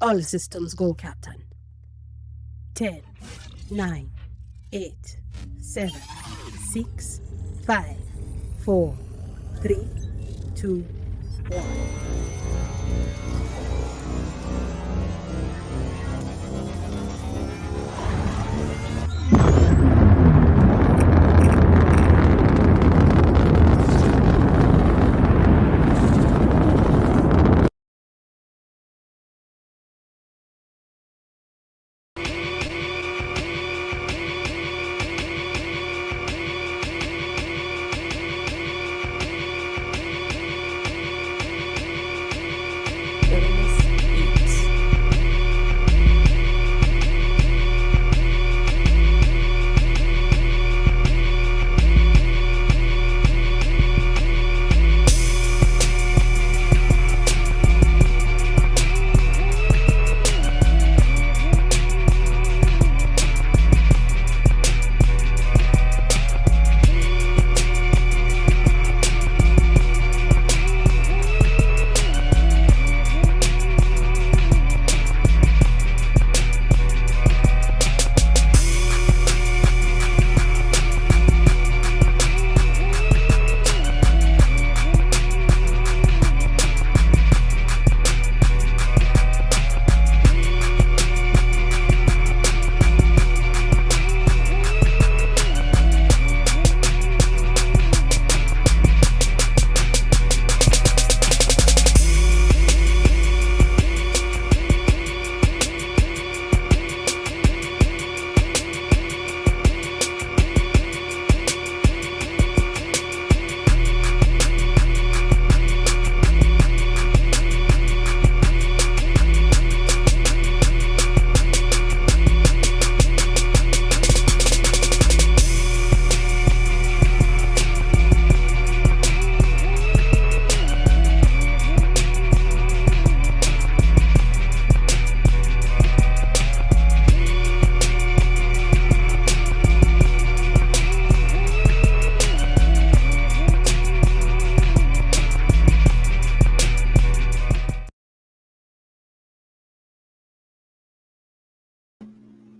All systems go, Captain. 10, 9, 8, 7, 6, 5, 4, 3, 2, 1.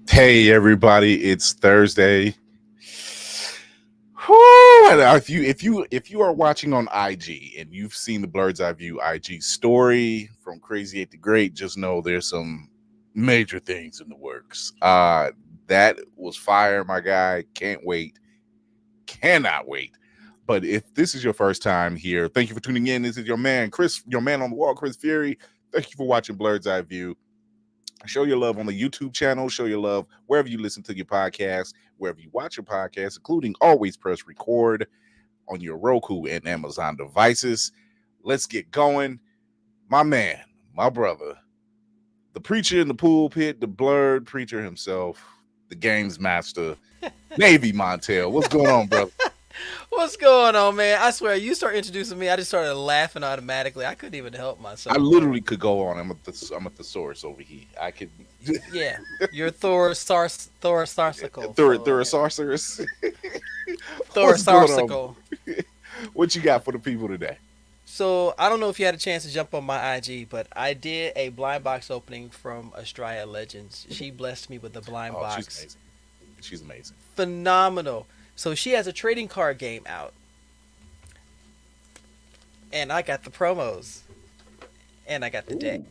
Hey everybody, it's Thursday. Whew. And if you are watching on IG and you've seen the Blerd's Eyeview IG story from Crazy 8 to Great, just know there's some major things in the works. That was fire, my guy. Can't wait. Cannot wait. But if this is your first time here, thank you for tuning in. This is your man, Chris, your man on the wall, Chris Fury. Thank you for watching Blerd's Eyeview. Show your love on the YouTube channel. Show your love wherever you listen to your podcast, wherever you watch your podcast, including always press record on your Roku and Amazon devices. Let's get going. My man, my brother, the preacher in the pulpit, the Blerd preacher himself, the games master, Navy Montel. What's going on, brother? What's going on, man? I swear, you start introducing me, I just started laughing automatically. I couldn't even help myself. I literally could go on. I'm a thesaurus over here. I could. Yeah, you're Thorosicle. Thorosarcerus. Thorosicle. What you got for the people today? So, I don't know if you had a chance to jump on my IG, but I did a blind box opening from Australia Legends. She blessed me with a blind box. She's amazing. She's amazing. Phenomenal. So she has a trading card game out. And I got the promos. And I got the deck.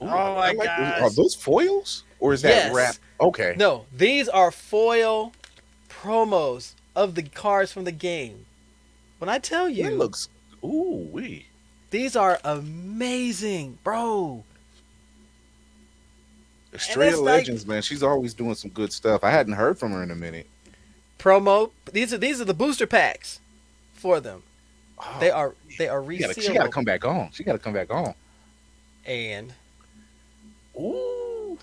Ooh, oh my gosh. Are those foils? Or is that wrap? Okay. No, these are foil promos of the cards from the game. When I tell you. That looks. Ooh, wee. These are amazing, bro. Australia Legends, man. She's always doing some good stuff. I hadn't heard from her in a minute. Promo. These are the booster packs for them. Oh, they are resealable. She got to come back on. She got to come back on. And ooh,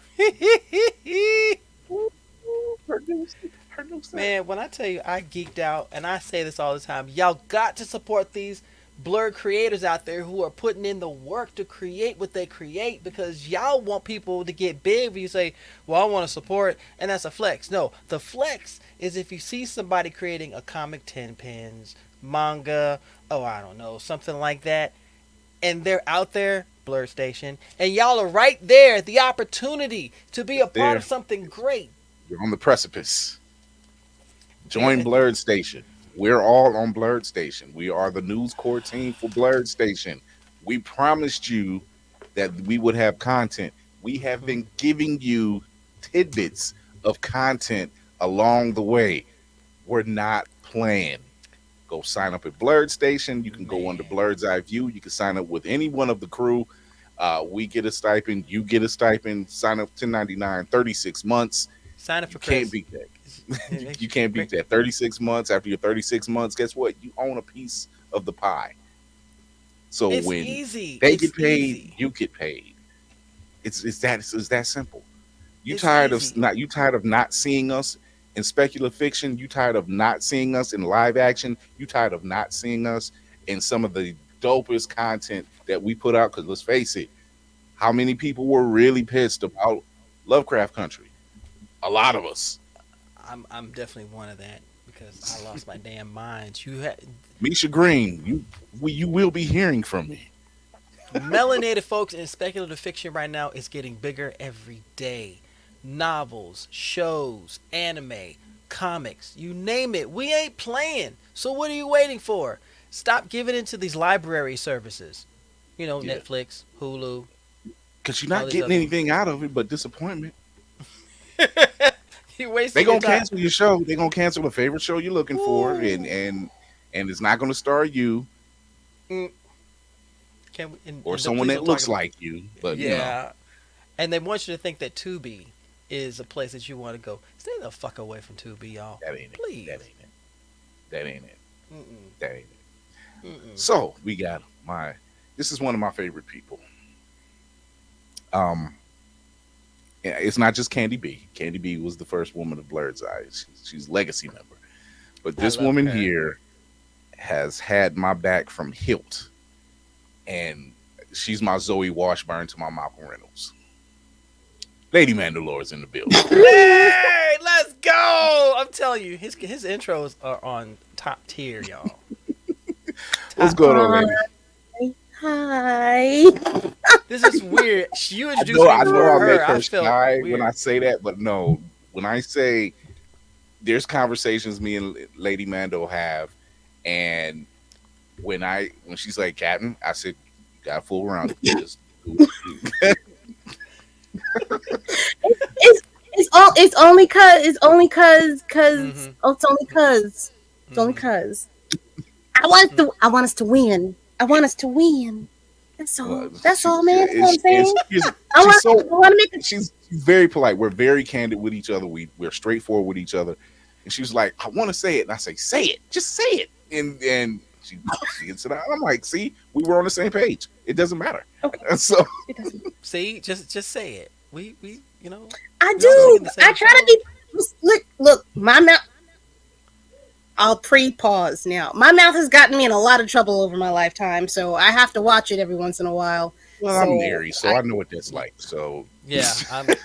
her new set. Man, when I tell you I geeked out, and I say this all the time, y'all got to support these Blerd creators out there who are putting in the work to create what they create, because y'all want people to get big when you say, well, I want to support, and that's a flex. No, the flex is if you see somebody creating a comic 10 pins, manga, I don't know, something like that, and they're out there, Blerd Station, and y'all are right there, the opportunity to be a part There, of something great. you're on the precipice. Join Yeah. Blerd Station. We're all on Blerd Station. We are the news core team for Blerd Station. We promised you that we would have content. We have been giving you tidbits of content along the way. We're not playing. Go sign up at Blerd Station. You can go under Blerd's Eyeview. You can sign up with any one of the crew. We get a stipend. You get a stipend. Sign up 1099, 36 months. Sign up for You Chris. can't beat that. You can't beat that. 36 months. After your 36 months, guess what? You own a piece of the pie. So It's when easy. they It's get paid, easy. you get paid. It's that simple. You It's tired easy. of not seeing us in speculative fiction? You tired of not seeing us in live action? You tired of not seeing us in some of the dopest content that we put out? Because let's face it, how many people were really pissed about Lovecraft Country? A lot of us. I'm definitely one of that because I lost my damn mind. You had Misha Green, you will be hearing from me. melanated folks in speculative fiction right now is getting bigger every day. Novels, shows, anime, comics, you name it. We ain't playing. So what are you waiting for? Stop giving into these library services. You know, Yeah. Netflix, Hulu. Because you're All not these getting other anything out of it but disappointment. You wasting They your gonna time. cancel your show. They gonna cancel the favorite show you're looking for, Ooh. and it's not gonna star you Mm. Can we, or and someone please that don't looks talk about- like you. But yeah. And they want you to think that Tubi is a place that you want to go. Stay the fuck away from Tubi, y'all. that ain't it. Please. That ain't it. That ain't it. Mm-mm. That ain't it. Mm-mm. So we got this is one of my favorite people. Yeah, it's not just Candy B. Candy B was the first woman of Blerd's Eyes. She's a legacy member. But I this love woman her. here has had my back from hilt. And she's my Zoe Washburn to my Malcolm Reynolds. Lady Mandalore's in the building. Hey, let's go! I'm telling you, his intros are on top tier, y'all. What's going on, lady? Hi. This is weird. You I introduced know, me I before know I her. make I her felt shy weird. when I say that, but no, when I say there's conversations me and Lady Mando have, and when she's like, Captain, I said, you gotta fool around. Just do it. It's only cause it's only cause Mhm. oh, it's only cause it's only Mhm. cause I want us to win. I want us to win. That's all. That's all, man. That's what I'm saying. I want to make it. She's very polite. We're very candid with each other. We're straightforward with each other. And she was like, I want to say it. And I say it. Just say it. And she gets it out. I'm like, see, we were on the same page. It doesn't matter. Okay. So It doesn't. See, just say it. We you know. I We're all singing do. the same I try to be. Look. My mouth. I'll pre-pause now. My mouth has gotten me in a lot of trouble over my lifetime, so I have to watch it every once in a while. well, I'm Aries, so I know what that's like. So Yeah,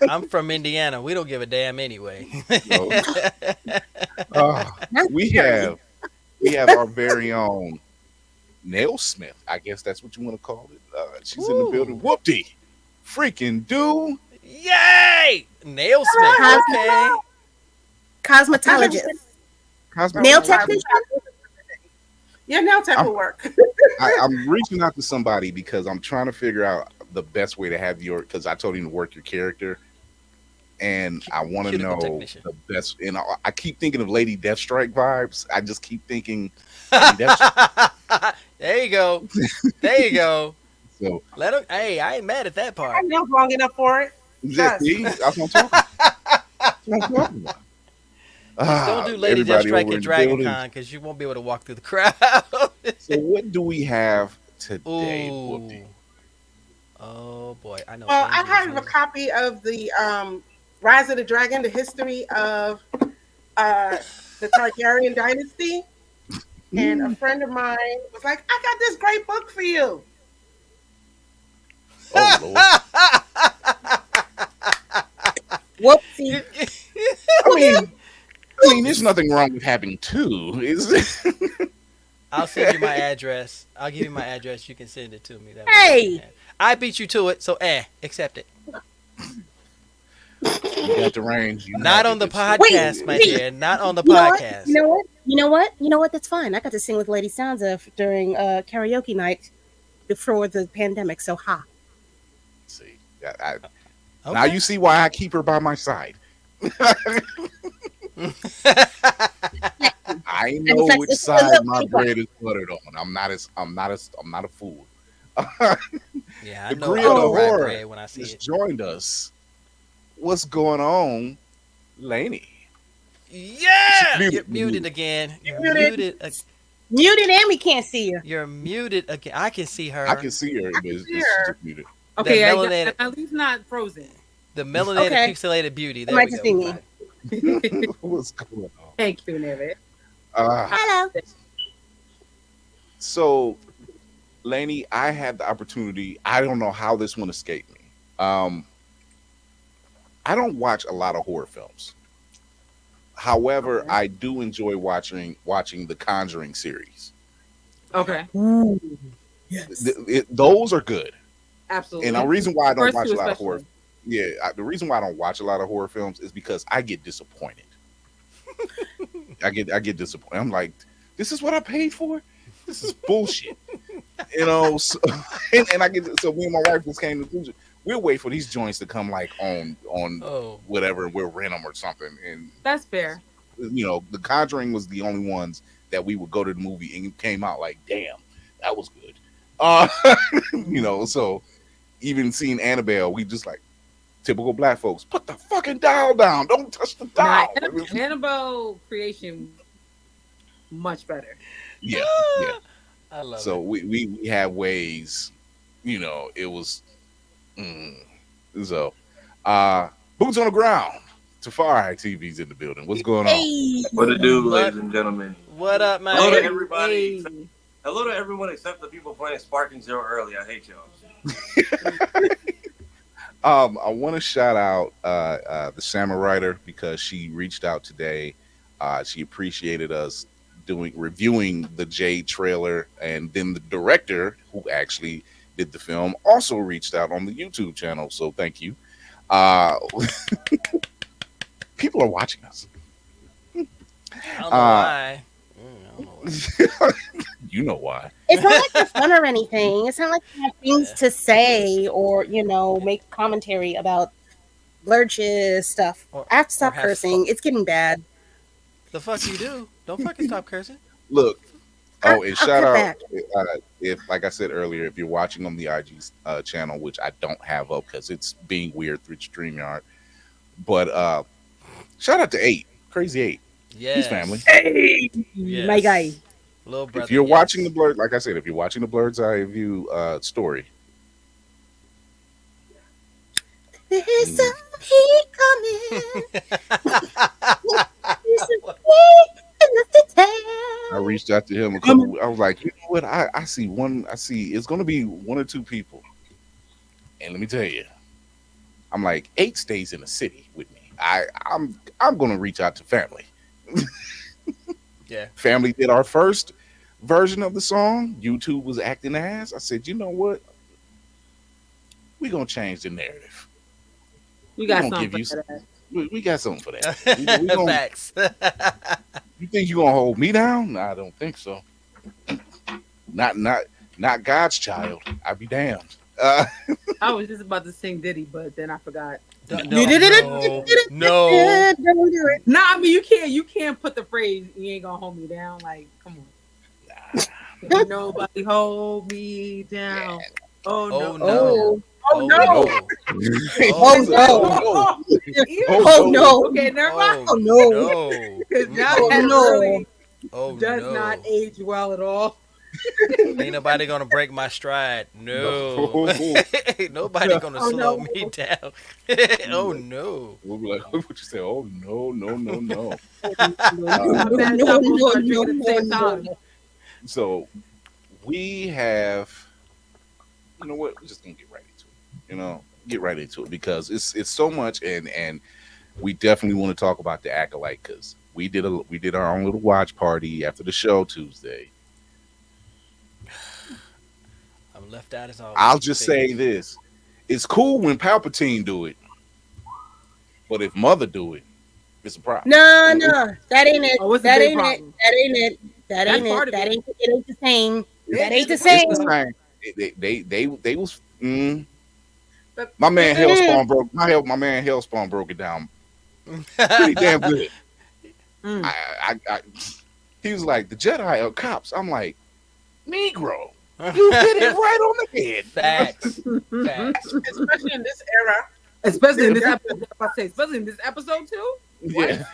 I'm from Indiana. We don't give a damn anyway. So, Not we really. have our very own Nail Smith. I guess that's what you want to call it. She's in the Ooh. building. Whoopty, freaking dude. Yay! Nail Smith. Okay. Cosmetologist. Nail technician. Yeah, nail tech will work. I'm reaching out to somebody because I'm trying to figure out the best way to have because I told him to work your character, and I want to Cuticle know technician. the best. And I keep thinking of Lady Deathstrike vibes. I just keep thinking Lady Deathstrike. There you go. There you go. So Let him. Hey, I ain't mad at that I part. nailed long enough for it. yeah, see, that's what I'm talking about. That's what I'm talking about. Don't do Lady Everybody Deathstrike over at in the Dragon building. Con because you won't be able to walk through the crowd. So what do we have today, Ooh. Whoopty? Oh boy, I know. Well, I Angela's have a using- copy of the Rise of the Dragon, the history of the Targaryen dynasty. And a friend of mine was like, I got this great book for you. Oh Lord. Whoopsie. I mean, there's nothing wrong with having two. Is it? I'll send you my address. I'll give you my address. You can send it to me. That way Hey! you can- I beat you to it, so accept it. You got the range. You Not have on it. the It's- podcast, my wait. dear. Not on the You know what? podcast. You know what? You know what? You know what? That's fine. I got to sing with Lady Sansa during karaoke night before the pandemic. So See, Okay. now you see why I keep her by my side. I know fact, which it's a side little my bit bread is buttered on. I'm not a fool. Yeah, I The know. I Grill know of rye Horror bread when I see just it. joined us. What's going on, Lainey? Yeah, Muted, you're muted muted. again. You're Muted. muted. muted and we can't see you. You're muted again. I can see her. I can see her, but it's see her. just muted. Okay, The I melanated- got, at least not frozen. The melanated Okay. pixelated beauty. There Might we just go. be me. What's going on? Thank you, Nevitt. Hello. So, Lainey, I had the opportunity. I don't know how this one escaped me. I don't watch a lot of horror films. However, Okay. I do enjoy watching the Conjuring series. Okay, Ooh. Yes. Those are good. absolutely. And the reason why I don't First watch two a lot of horror, especially. the reason why I don't watch a lot of horror films is because I get disappointed. I get disappointed. I'm like, this is what I paid for. This is bullshit. So, and I get so me and my wife just came to the conclusion. We'll wait for these joints to come like on Oh, whatever, we'll rent them or something. And That's fair. The Conjuring was the only ones that we would go to the movie and it came out like, damn, that was good. So even seeing Annabelle, we just like typical black folks, put the fucking dial down, don't touch the Nah, dial. Annabelle creation much better. Yeah. I love So it. we have ways, it was so boots on the ground. Tafari TV's in the building. What's going on? Hey. What to do, What? ladies and gentlemen? What up, man? Hello to everybody. Hey. Hello to everyone except the people playing Sparking Zero early. I hate y'all. I want to shout out the Samurai because she reached out today. She appreciated us reviewing the Jade trailer, and then the director who actually did the film also reached out on the YouTube channel. So thank you. People are watching us. I don't know why. I don't know why. You know why. It's not like they're fun or anything. It's not like they have things to say or, make commentary about Blerd's stuff. Or- I have to stop or have cursing. It's getting bad. The fuck you do? Don't fucking stop cursing. Look. Oh, and I'll shout cut out back. if, like I said earlier, if you're watching on the IG channel, which I don't have up because it's being weird through StreamYard. But shout out to Crazy 8. Yes. He's family. Hey, Yes. my guy. Little brother. If you're yes. watching the Blerd, like I said, if you're watching the Blerd's Eyeview story, There's some heat coming. There's some heat in the city. I reached out to him. I was like, you know what? I see it's going to be one or two people. And let me tell you, I'm like, 8 stays in the city with me. I'm going to reach out to family. Yeah. Family did our first version of the song. YouTube was acting ass. I said, you know what? We're going to change the narrative. We got gonna something give you for that. We got something for that. We gonna- Facts. You think you're going to hold me down? No, I don't think so. Not God's child. I'd be damned. I was just about to sing Diddy, but then I forgot. No, You did it. no. Don't do it. Nah, I mean you can't put the phrase "you ain't gonna hold me down." Like, come on. Can't nobody hold me down. Oh Oh, no. no. Oh no. Oh, Oh, no. Oh no. Okay, never mind. Oh, no. Because now Oh, that no. really Oh, does no. not age well at all. Ain't nobody gonna break my stride. No. No. Ain't nobody gonna Oh, slow no. me down. Oh no. We'll be like, what you say? Oh no. I'm bad no, stop no, both start no, drinking at the same no, time. So we have, you know what? We're just gonna get right into it. Get right into it because it's so much, and we definitely want to talk about the Acolyte because we did our own little watch party after the show Tuesday. Left out is always. I'll just say this: it's cool when Palpatine do it, but if Mother do it, it's a problem. No, that ain't it. Oh, it's a That big ain't it. problem. That ain't it. That That's ain't part it. of That it. ain't. It ain't the same. That ain't the It's same. the same. They was. But My man Mm-mm. Hellspawn broke. My man Hellspawn broke it down pretty damn good. Mm. He was like, the Jedi are cops. I'm like, Negro, you hit it right on the head. Facts. Facts. especially in this era, Especially in this episode. Especially in this episode too. Yeah.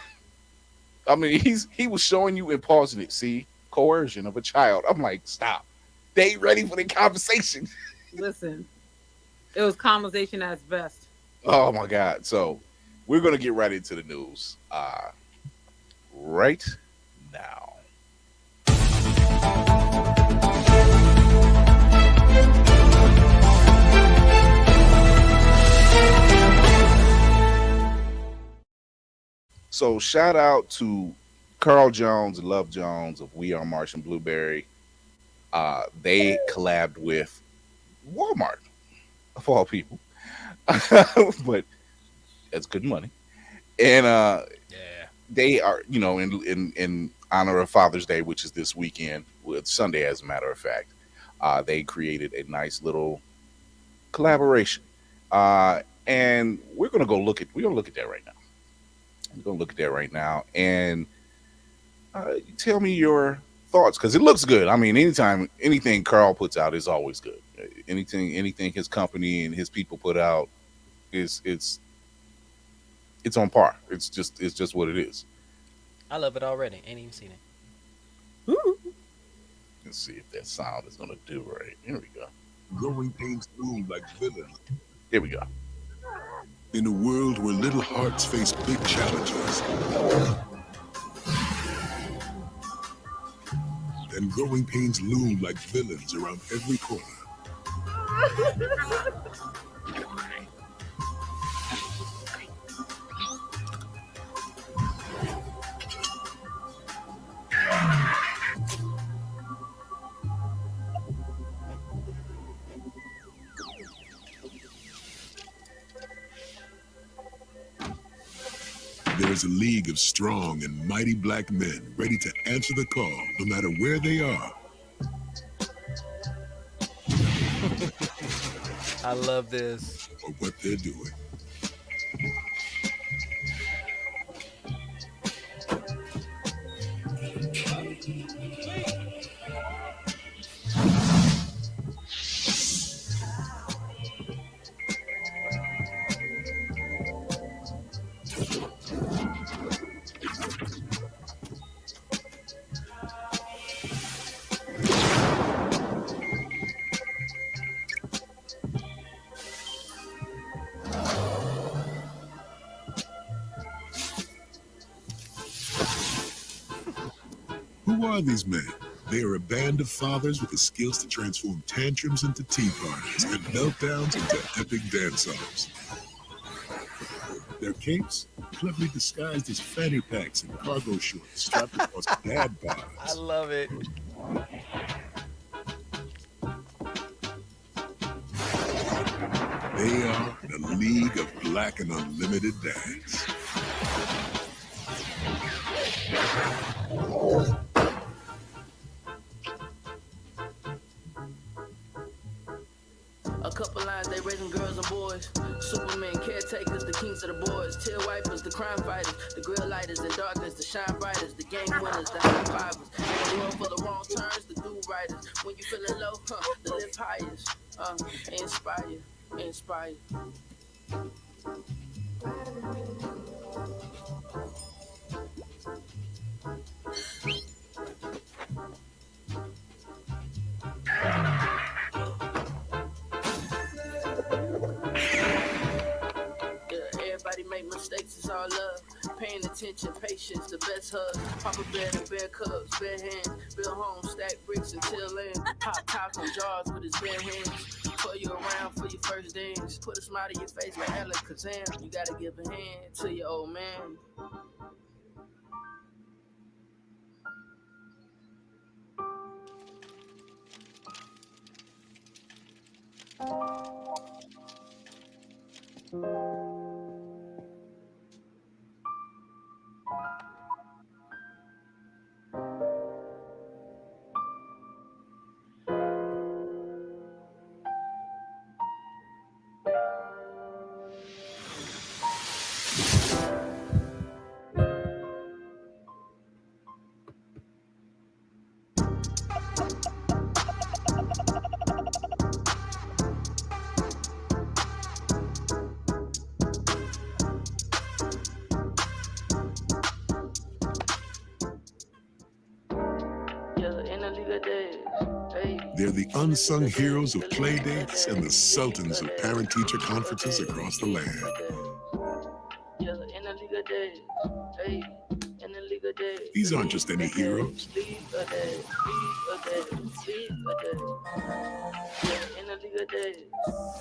I mean, he was showing you and pausing it. See, coercion of a child. I'm like, stop. They ain't ready for the conversation. Listen, it was conversation at its best. Oh my God. So we're gonna get right into the news. Right now. So shout out to Carl Jones and Love Jones of We Are Martian Blueberry. They collabed with Walmart, of all people. But that's good money. And Yeah. they are, in honor of Father's Day, which is this weekend, with Sunday, as a matter of fact, they created a nice little collaboration. And we're gonna look at that right now. I'm gonna look at that right now, and tell me your thoughts, because it looks good. I mean, anything Carl puts out is always good. Anything his company and his people put out it's on par. It's just what it is. I love it already. Ain't even seen it. Let's see if that sound is gonna do right. Here we go. Growing pains loom like villains. Here we go. In a world where little hearts face big challenges, and growing pains loom like villains around every corner. There is a league of strong and mighty black men ready to answer the call no matter where they are. I love this. Or what they're doing. Who are these men? They are a band of fathers with the skills to transform tantrums into tea parties and meltdowns into epic dance-offs. Their capes, cleverly disguised as fanny packs and cargo shorts strapped across dad I bods. love it. They are the League of Black and Unlimited Dads. A couple lines, they raising girls and boys. Supermen, caretakers, the kings of the boys. Tear wipers, the crime fighters. The grill lighters, the darkness, the shine brighters. The game winners, the high fivers. In the world for the wrong turns, the do writers. When you feeling low, the live highest. Inspire. Everybody make mistakes, it's all love. Paying attention, patience, the best hug. Papa bear and bear cubs, bare hands. Build homes, stack bricks until land. Pop tops on jars with his bare hands. Pull you around for your first dance. Put a smile to your face like Alakazam. You gotta give a hand to your old man. Yeah, in a league of days. Hey. They're the unsung heroes of play dates and the sultans of parent-teacher conferences across the land. Yeah, in a league of days. Hey. In a league of days. These aren't just any heroes. League of days. League of days. League of days. Yeah, in a league of days.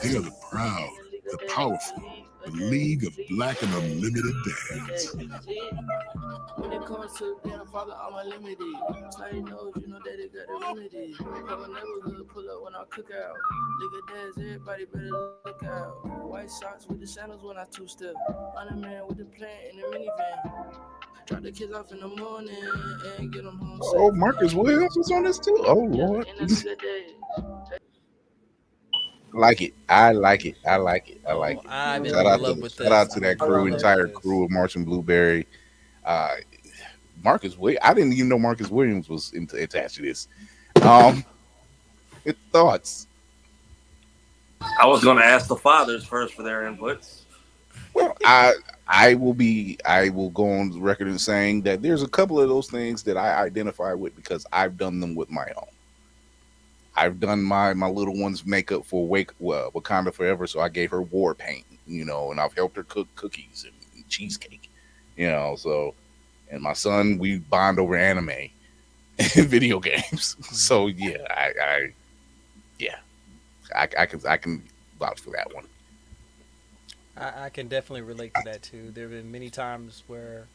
They are the proud, the powerful, the League of Black and Unlimited Dads. When it comes to being a father, I'm unlimited. Nobody knows, you know that it got a remedy. From a neighborhood, pull up when I cook out. League of dads, everybody better look out. White socks with the sandals when I two-step. I'm a man with the plant in the minivan. Drop the kids off in the morning and get them home safe. Oh, Marcus Williams was on this too. Oh Lord. In a league of days. Like it. I like it. I like it. I like it. I'm in Shout out love to with shout out this. to that I crew, love entire this. crew of Martian Blueberry. Marcus Williams. I didn't even know Marcus Williams was attached to this. Thoughts? I was going to ask the fathers first for their inputs. Well, I will go on the record in saying that there's a couple of those things that I identify with because I've done them with my own. I've done my little one's makeup for Wakanda Forever, so I gave her war paint, and I've helped her cook cookies and cheesecake, so, and my son, we bond over anime and video games. So yeah, I can vouch for that one. I can definitely relate to that too. There have been many times where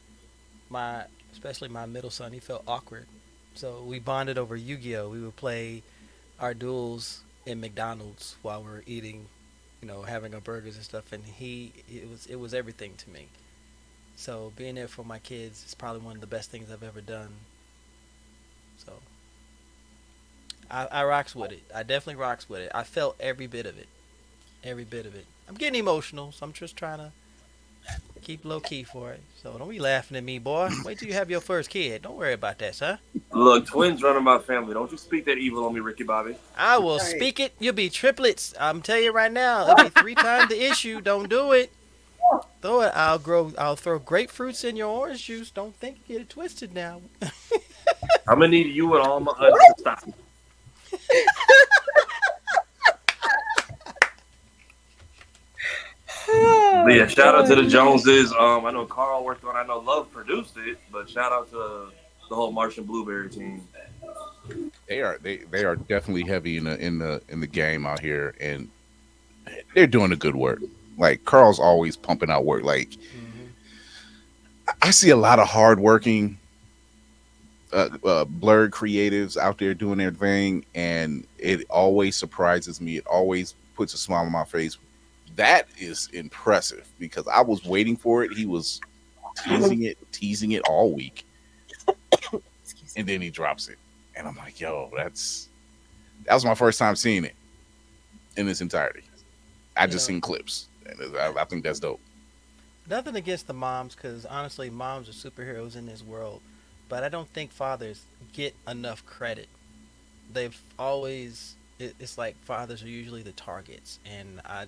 especially my middle son, he felt awkward. So we bonded over Yu-Gi-Oh. We would play our duels in McDonald's while we were eating, having our burgers and stuff. And it was everything to me. So being there for my kids is probably one of the best things I've ever done. So I rocks with it. I definitely rocks with it. I felt every bit of it. Every bit of it. I'm getting emotional, so I'm just trying to keep low key for it. So don't be laughing at me, boy. Wait till you have your first kid. Don't worry about that, son. Look, twins running my family. Don't you speak that evil on me, Ricky Bobby. I will speak it. You'll be triplets. I'm telling you right now. It'll be 3 times the issue. Don't do it. Throw it. I'll throw grapefruits in your orange juice. Don't think you get it twisted now. I'm gonna need you and all my aunts to stop. But yeah, shout out to the Joneses. I know Carl worked on. I know Love produced it, but shout out to the whole Martian Blueberry team. They are definitely heavy in the game out here, and they're doing a good work. Like Carl's always pumping out work. Like I see a lot of hardworking Blerd creatives out there doing their thing, and it always surprises me. It always puts a smile on my face. That is impressive because I was waiting for it. He was teasing it all week, and then he drops it, and I'm like, "Yo, that was my first time seeing it in its entirety." I just seen clips, and I think that's dope. Nothing against the moms, because honestly, moms are superheroes in this world, but I don't think fathers get enough credit. They've always, it's like fathers are usually the targets, and I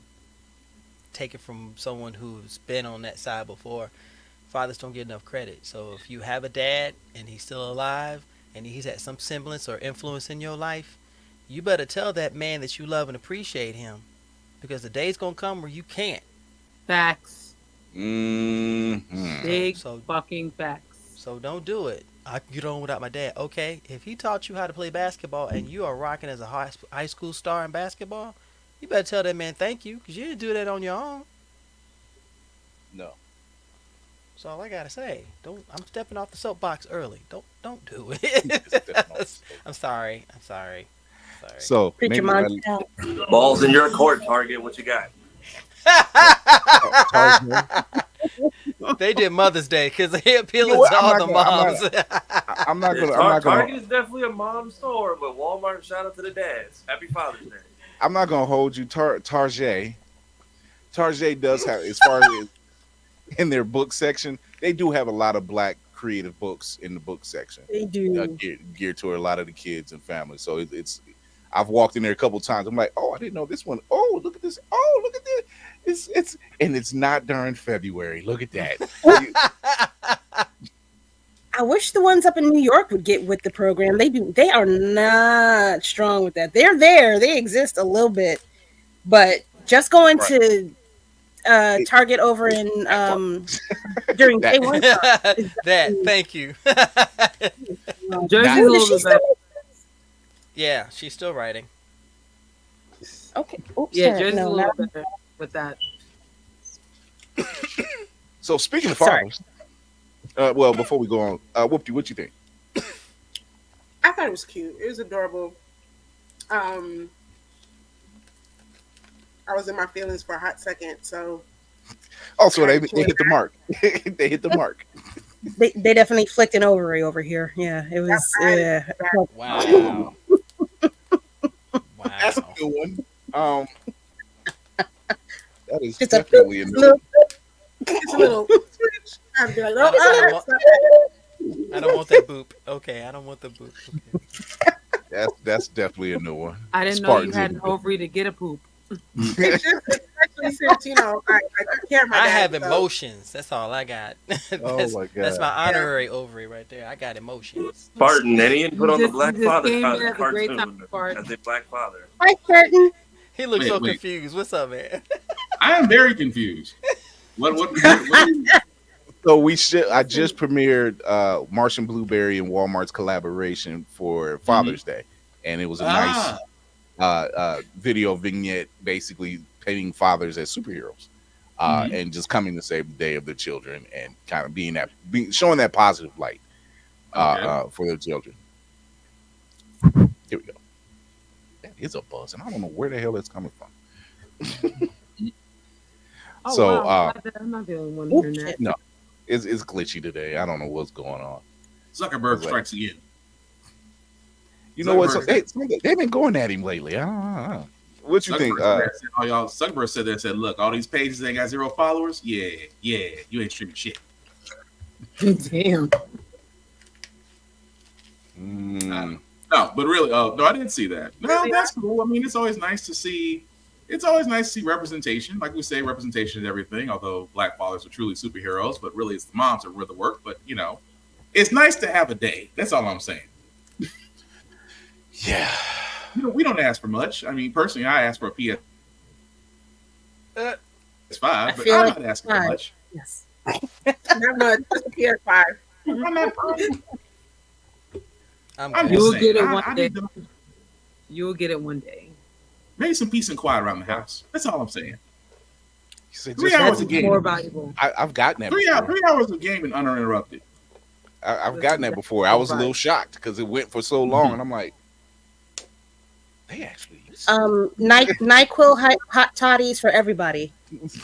take it from someone who's been on that side before. Fathers don't get enough credit. So if you have a dad and he's still alive and he's had some semblance or influence in your life, you better tell that man that you love and appreciate him, because the day's gonna come where you can't. Facts. Mm-hmm. Big fucking facts. So don't do it. I can get on without my dad. Okay, if he taught you how to play basketball and you are rocking as a high school star in basketball, you better tell that man thank you, because you didn't do that on your own. No. That's all I gotta say. I'm stepping off the soapbox early. Don't do it. I'm sorry. Sorry. So Preacher maybe man. Out. Balls in your court, Target. What you got? They did Mother's Day because they appealing You know what? to all the moms. I'm not gonna. Target is definitely a mom store, but Walmart. Shout out to the dads. Happy Father's Day. I'm not gonna hold you. Target does have, as far as in their book section, they do have a lot of black creative books in the book section. They do geared to a lot of the kids and families. So it's. I've walked in there a couple times. I'm like, oh, I didn't know this one. Oh, look at this. Oh, look at this. It's not during February. Look at that. I wish the ones up in New York would get with the program. They are not strong with that. They're there. They exist a little bit, but just going to Target over in during day one. Thank you. Jersey's a little bit better. Yeah, she's still writing. Okay. Oops, yeah, Jersey's a little better with that. So speaking of fathers, well, before we go on, Whoopty, what you think? I thought it was cute. It was adorable. I was in my feelings for a hot second, so. Also, they hit the mark. They hit the mark. They definitely flicked an ovary over here. Yeah, it was. Wow. That's a good one. That is Just definitely a little switch. I'd be like, oh, I don't want that boop. Okay, I don't want the boop. Okay. That's definitely a new one. I didn't know you had an ovary to get a poop. It's just, especially since, you know, I care about I have emotions. That's all I got. Oh my God. That's my honorary ovary right there. I got emotions. Spartan, any input on the Black Father cartoon as a Black Father? Hi, Spartan. He looks so confused. What's up, man? I am very confused. What So I just premiered Martian Blueberry and Walmart's collaboration for Father's Day, and it was a nice video vignette, basically painting fathers as superheroes, and just coming to save the day of their children, and kind of showing that positive light for their children. Here we go. That is a buzz, and I don't know where the hell that's coming from. Wow. I'm not the only one hearing that. No, it's glitchy today. I don't know what's going on. Zuckerberg strikes again. You know what? They've been going at him lately. I don't know. What you think? Zuckerberg said that. Said, look, all these pages ain't got 0 followers. Yeah, you ain't streaming shit. Damn. No, but really, no, I didn't see that. No, that's cool. I mean, it's always nice to see. It's always nice to see representation. Like we say, representation is everything. Although Black fathers are truly superheroes, but really, it's the moms that were the work. But you know, it's nice to have a day. That's all I'm saying. Yeah. You know, we don't ask for much. I mean, personally, I ask for a PS5, but I'm not asking for much. Yes. Not much. Just a PS5. I'm not. You will get it one day. You will get it one day. Maybe some peace and quiet around the house. That's all I'm saying. 3 hours of game. More valuable. I've gotten that. 3 hours of game and uninterrupted. I've gotten that before. I was a little shocked because it went for so long, and I'm like, they actually NyQuil hot toddies for everybody,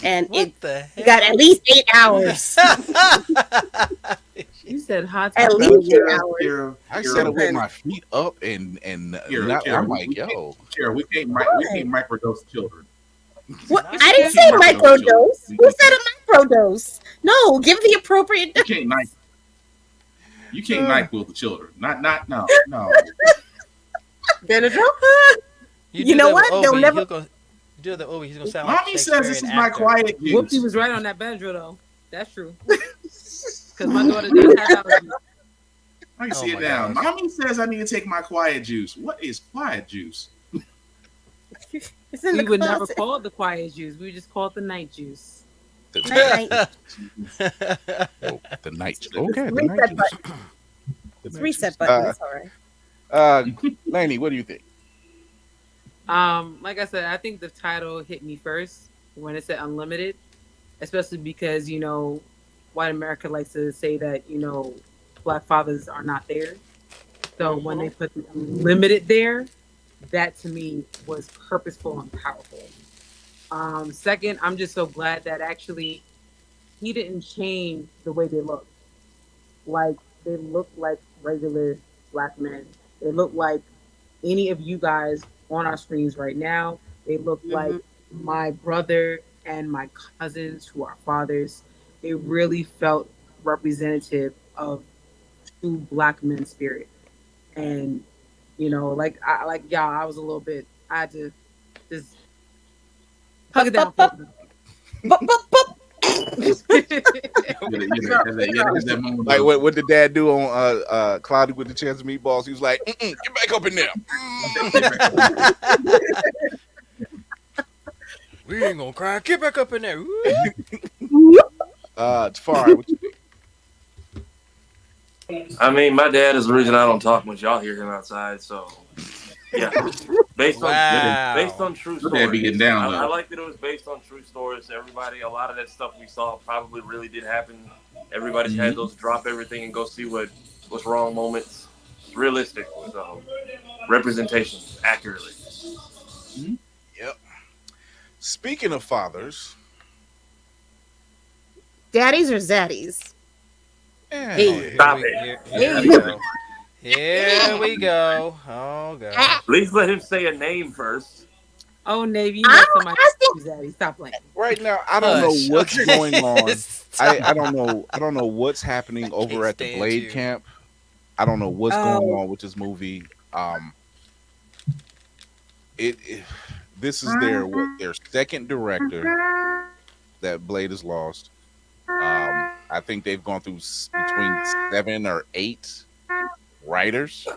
and you got at least 8 hours. You said hot at toddies. least 8 hours. I said it with my feet up, and I'm like, yo, we can't microdose children. What? I didn't say microdose. Who said a microdose? No, give the appropriate. You can't NyQuil the children. No. Benadryl? You know what? They'll never. Do the He's gonna sound. Mommy says this is my quiet juice. Whoopsie was right on that Benadryl though. That's true. Because my daughter does have allergies. I can see it now. Gosh. Mommy says I need to take my quiet juice. What is quiet juice? We would never call it the quiet juice. We would just call it the night juice. The night juice. Okay, the night juice. It's reset button. That's all right. Laney, what do you think? Like I said, I think the title hit me first when it said unlimited, especially because, you know, white America likes to say that, you know, Black fathers are not there. So when they put unlimited there, that to me was purposeful and powerful. Second, I'm just so glad that actually he didn't change the way they look. Like they look like regular black men. They look like any of you guys on our screens right now. They look like my brother and my cousins who are fathers. They really felt representative of true black men spirit. And like y'all, I was a little bit. I had to just hug it down. For them. Like what did Dad do on Cloudy with the Chance of Meatballs? He was like, get back up in there. We ain't gonna cry. Get back up in there. Tafari, what you think? I mean, my dad is the reason I don't talk much. Y'all hear him outside, so yeah. Based on true stories. Be getting down, I like that it was based on true stories. Everybody, a lot of that stuff we saw probably really did happen. Everybody's had those drop everything and go see what's wrong moments. Realistic, so representation accurately. Yep. Speaking of fathers, daddies or zaddies? Stop it. Here we go. Oh god. At least let him say a name first. Oh, Navy, you know somebody zaddy. Stop playing. Right now, I don't know what's going on. I don't know what's happening over at the Blade camp. I don't know what's going on with this movie. This is their second director that Blade has lost. I think they've gone through between 7 or 8 writers.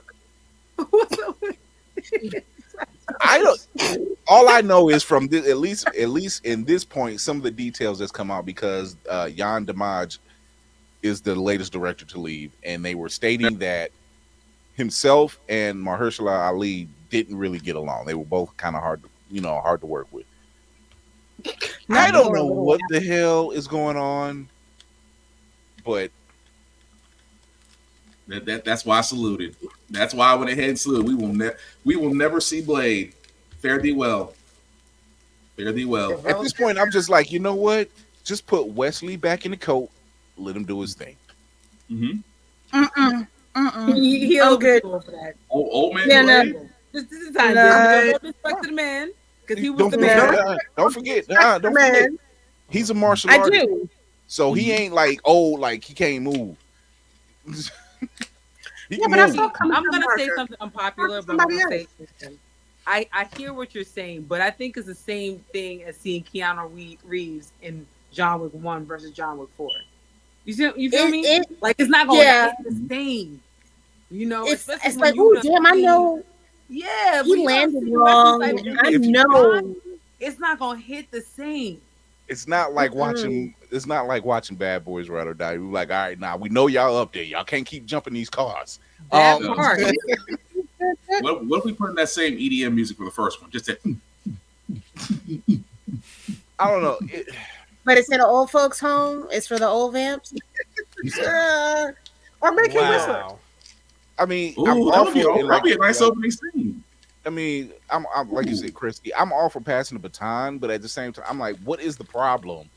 All I know is from this, at least in this point, some of the details that's come out because Jan Damaj is the latest director to leave, and they were stating that himself and Mahershala Ali didn't really get along. They were both kind of hard to work with. I don't know what the hell is going on, but that's why I saluted. That's why I went ahead and saluted. We will never see Blade. Fare thee well. Fare thee well. At this point, I'm just like, you know what? Just put Wesley back in the coat. Let him do his thing. He'll good for that. Old man. Yeah, no. This is time. Respect to the man. Because he was the man. Don't forget. Don't forget. He's a martial artist. I do. So he ain't like old, like he can't move. I'm gonna say something unpopular, but I'm gonna say something. I hear what you're saying, but I think it's the same thing as seeing Keanu Reeves in John Wick 1 versus John Wick 4. You feel me? Like it's not gonna be the same. You know, it's like, oh damn, I know. Yeah, he landed wrong. I know. It's not gonna hit the same. It's not like watching. It's not like watching Bad Boys Ride or Die. We're like, all right, now we know y'all up there. Y'all can't keep jumping these cars. That part. What if we put in that same EDM music for the first one? Just that. I don't know. But it's in an old folks' home. It's for the old vamps. Or make it whistle. I mean, that'd be a nice opening scene. I mean, I'm like you said, Christy, I'm all for passing the baton, but at the same time, I'm like, what is the problem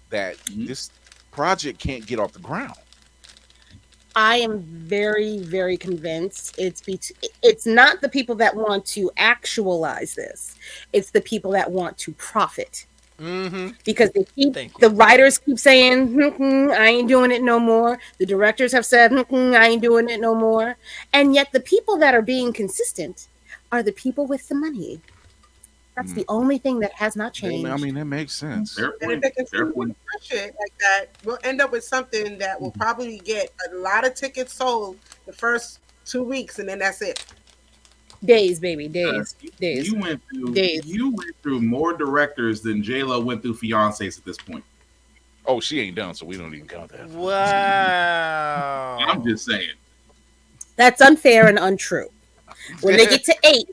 that this project can't get off the ground? I am very, very convinced it's not the people that want to actualize this. It's the people that want to profit. Because the writers keep saying, I ain't doing it no more. The directors have said, I ain't doing it no more. And yet the people that are being consistent are the people with the money. That's the only thing that has not changed. I mean, that makes sense. And if they continue to push it like that, we'll end up with something that will probably get a lot of tickets sold the first 2 weeks, and then that's it. Days, baby, days. You went through more directors than J-Lo went through fiancés at this point. Oh, she ain't done, so we don't even count that. Wow. I'm just saying. That's unfair and untrue. When they get to 8,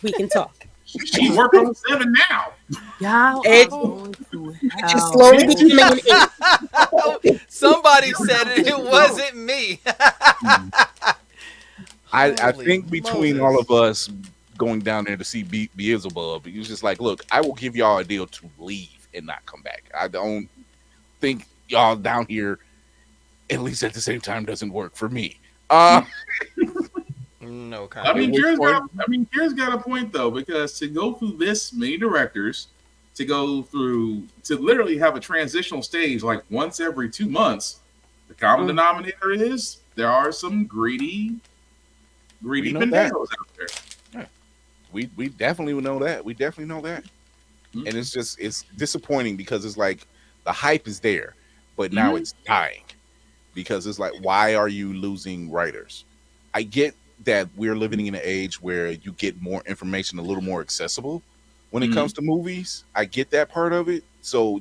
we can talk. She's working on 7 now. Y'all it's slowly becoming an 8. Somebody said it. It wasn't me. I think between all of us, going down there to see Beelzebub. He was just like, look, I will give y'all a deal to leave and not come back. I don't think y'all down here, at least at the same time, doesn't work for me. No kind I of. mean, Kira's got a point though, because to go through this many directors, to literally have a transitional stage like once every 2 months, the common denominator is there are some greedy potatoes out there. Yeah. We definitely know that. We definitely know that. Mm-hmm. And it's disappointing because it's like the hype is there, but now it's dying because it's like, why are you losing writers? I get that we're living in an age where you get more information a little more accessible when it comes to movies. I get that part of it. So,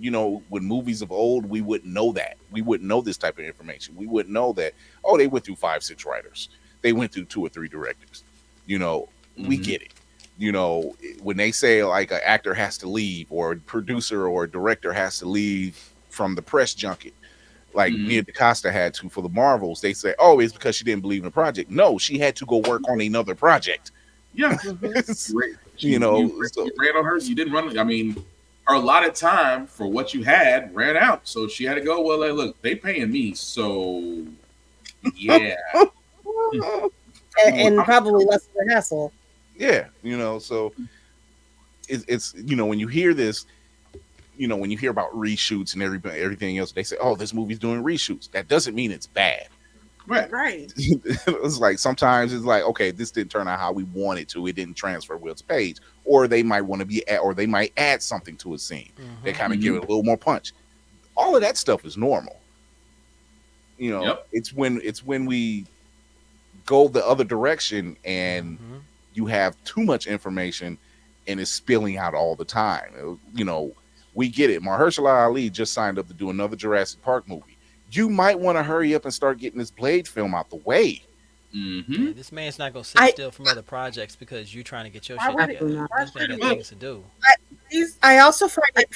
when movies of old, we wouldn't know that. We wouldn't know this type of information. We wouldn't know that, they went through 5-6 writers. They went through 2 or 3 directors. We get it. When they say like an actor has to leave or a producer or a director has to leave from the press junket, like Nia DaCosta had to for the Marvels, they say, it's because she didn't believe in the project. No, she had to go work on another project. Yeah. You ran on her. You didn't run. I mean, her allotted time for what you had ran out. So she had to go, well, look, they paying me. So, yeah. and probably less of a hassle. Yeah. So it's when you hear this, when you hear about reshoots and everything else, they say, this movie's doing reshoots. That doesn't mean it's bad. Right. It's like sometimes it's like, okay, this didn't turn out how we wanted to. It didn't transfer well to page, or they might want to or they might add something to a scene. They kind of give it a little more punch. All of that stuff is normal. It's when we go the other direction and you have too much information and it's spilling out all the time. We get it. Mahershala Ali just signed up to do another Jurassic Park movie. You might want to hurry up and start getting this Blade film out the way. Yeah, this man's not going to sit still from other projects because you're trying to get your shit together. This man got things to do. I also find it.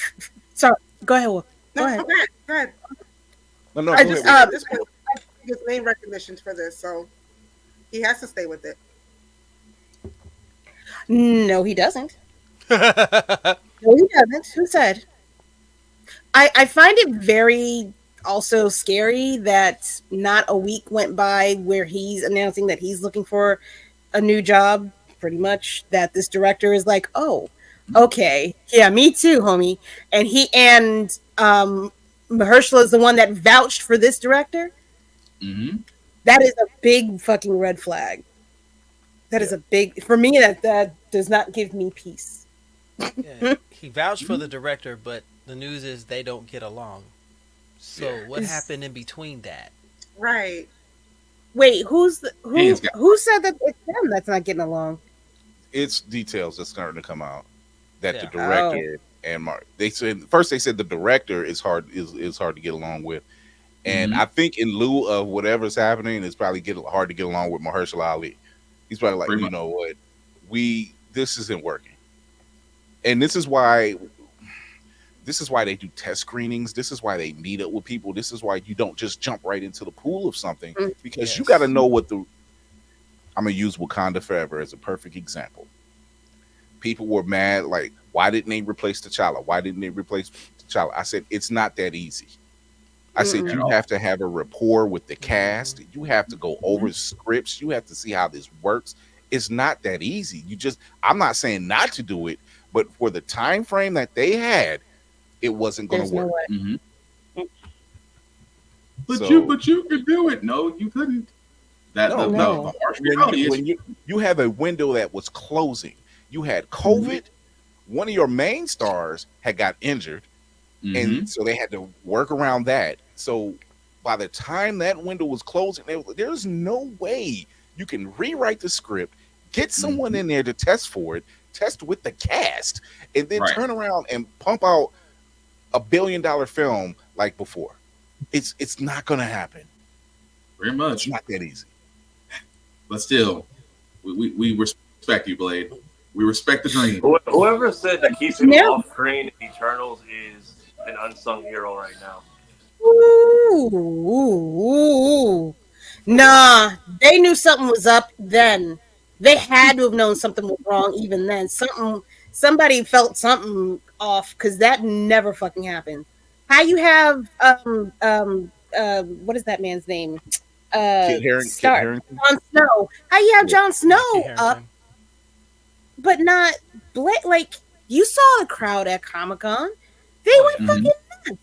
Sorry, go ahead, Will. Go ahead. Go ahead. No, go ahead. This was his name recognition for this, so he has to stay with it. No, he doesn't. No, he doesn't. Who said? I find it very also scary that not a week went by where he's announcing that he's looking for a new job, pretty much, that this director is like, okay, yeah, me too, homie. And Mahershala is the one that vouched for this director. That is a big fucking red flag. That is a big, for me, that does not give me peace. Yeah, he vouched for the director, but the news is they don't get along. So what happened in between that? Right. Wait, who said that it's them that's not getting along? It's details that's starting to come out that the director and Mark, they said the director is hard to get along with, and I think in lieu of whatever's happening, it's probably hard to get along with Mahershala Ali. He's probably like, you know what, this isn't working, and this is why they do test screenings. This is why they meet up with people. This is why you don't just jump right into the pool of something, because you got to know what I'm going to use Wakanda Forever as a perfect example. People were mad, like, why didn't they replace T'Challa? Why didn't they replace T'Challa? I said, it's not that easy. I said, you have to have a rapport with the cast. You have to go over scripts. You have to see how this works. It's not that easy. I'm not saying not to do it, but for the time frame that they had, it wasn't going to work. No But you could do it. No, you couldn't. When you have a window that was closing, you had COVID. One of your main stars had got injured, and so they had to work around that. So by the time that window was closing, there's no way you can rewrite the script, get someone in there to test for it, test with the cast, and then turn around and pump out $1 billion film like before. It's not going to happen. Very much. It's not that easy. But still, we respect you, Blade. We respect the dream. Whoever said that keeping off screen in Eternals is an unsung hero right now. Ooh. Nah, they knew something was up then. They had to have known something was wrong even then. Somebody felt something off because that never fucking happened. How you have what is that man's name? Kit Harington. Jon Snow. How you have Jon Snow Kit up, Harington. but not like you saw the crowd at Comic-Con. They went fucking nuts.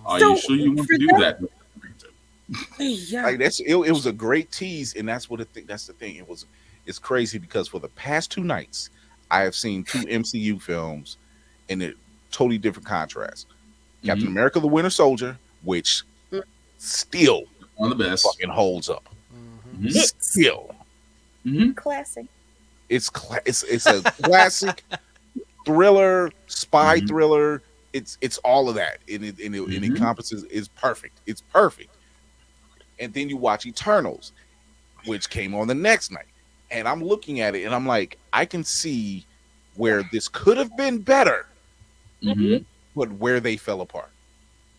Are So, you sure you want to do that? Yeah. Like it was a great tease, and that's that's the thing. It's crazy because for the past 2 nights, I have seen 2 MCU films in a totally different contrast. Captain America: The Winter Soldier, which still one of the best, fucking holds up. It's Still, classic. it's a classic thriller, spy thriller. It's all of that, and it encompasses. It's perfect. It's perfect. And then you watch Eternals, which came on the next night. And I'm looking at it and I'm like, I can see where this could have been better, but where they fell apart.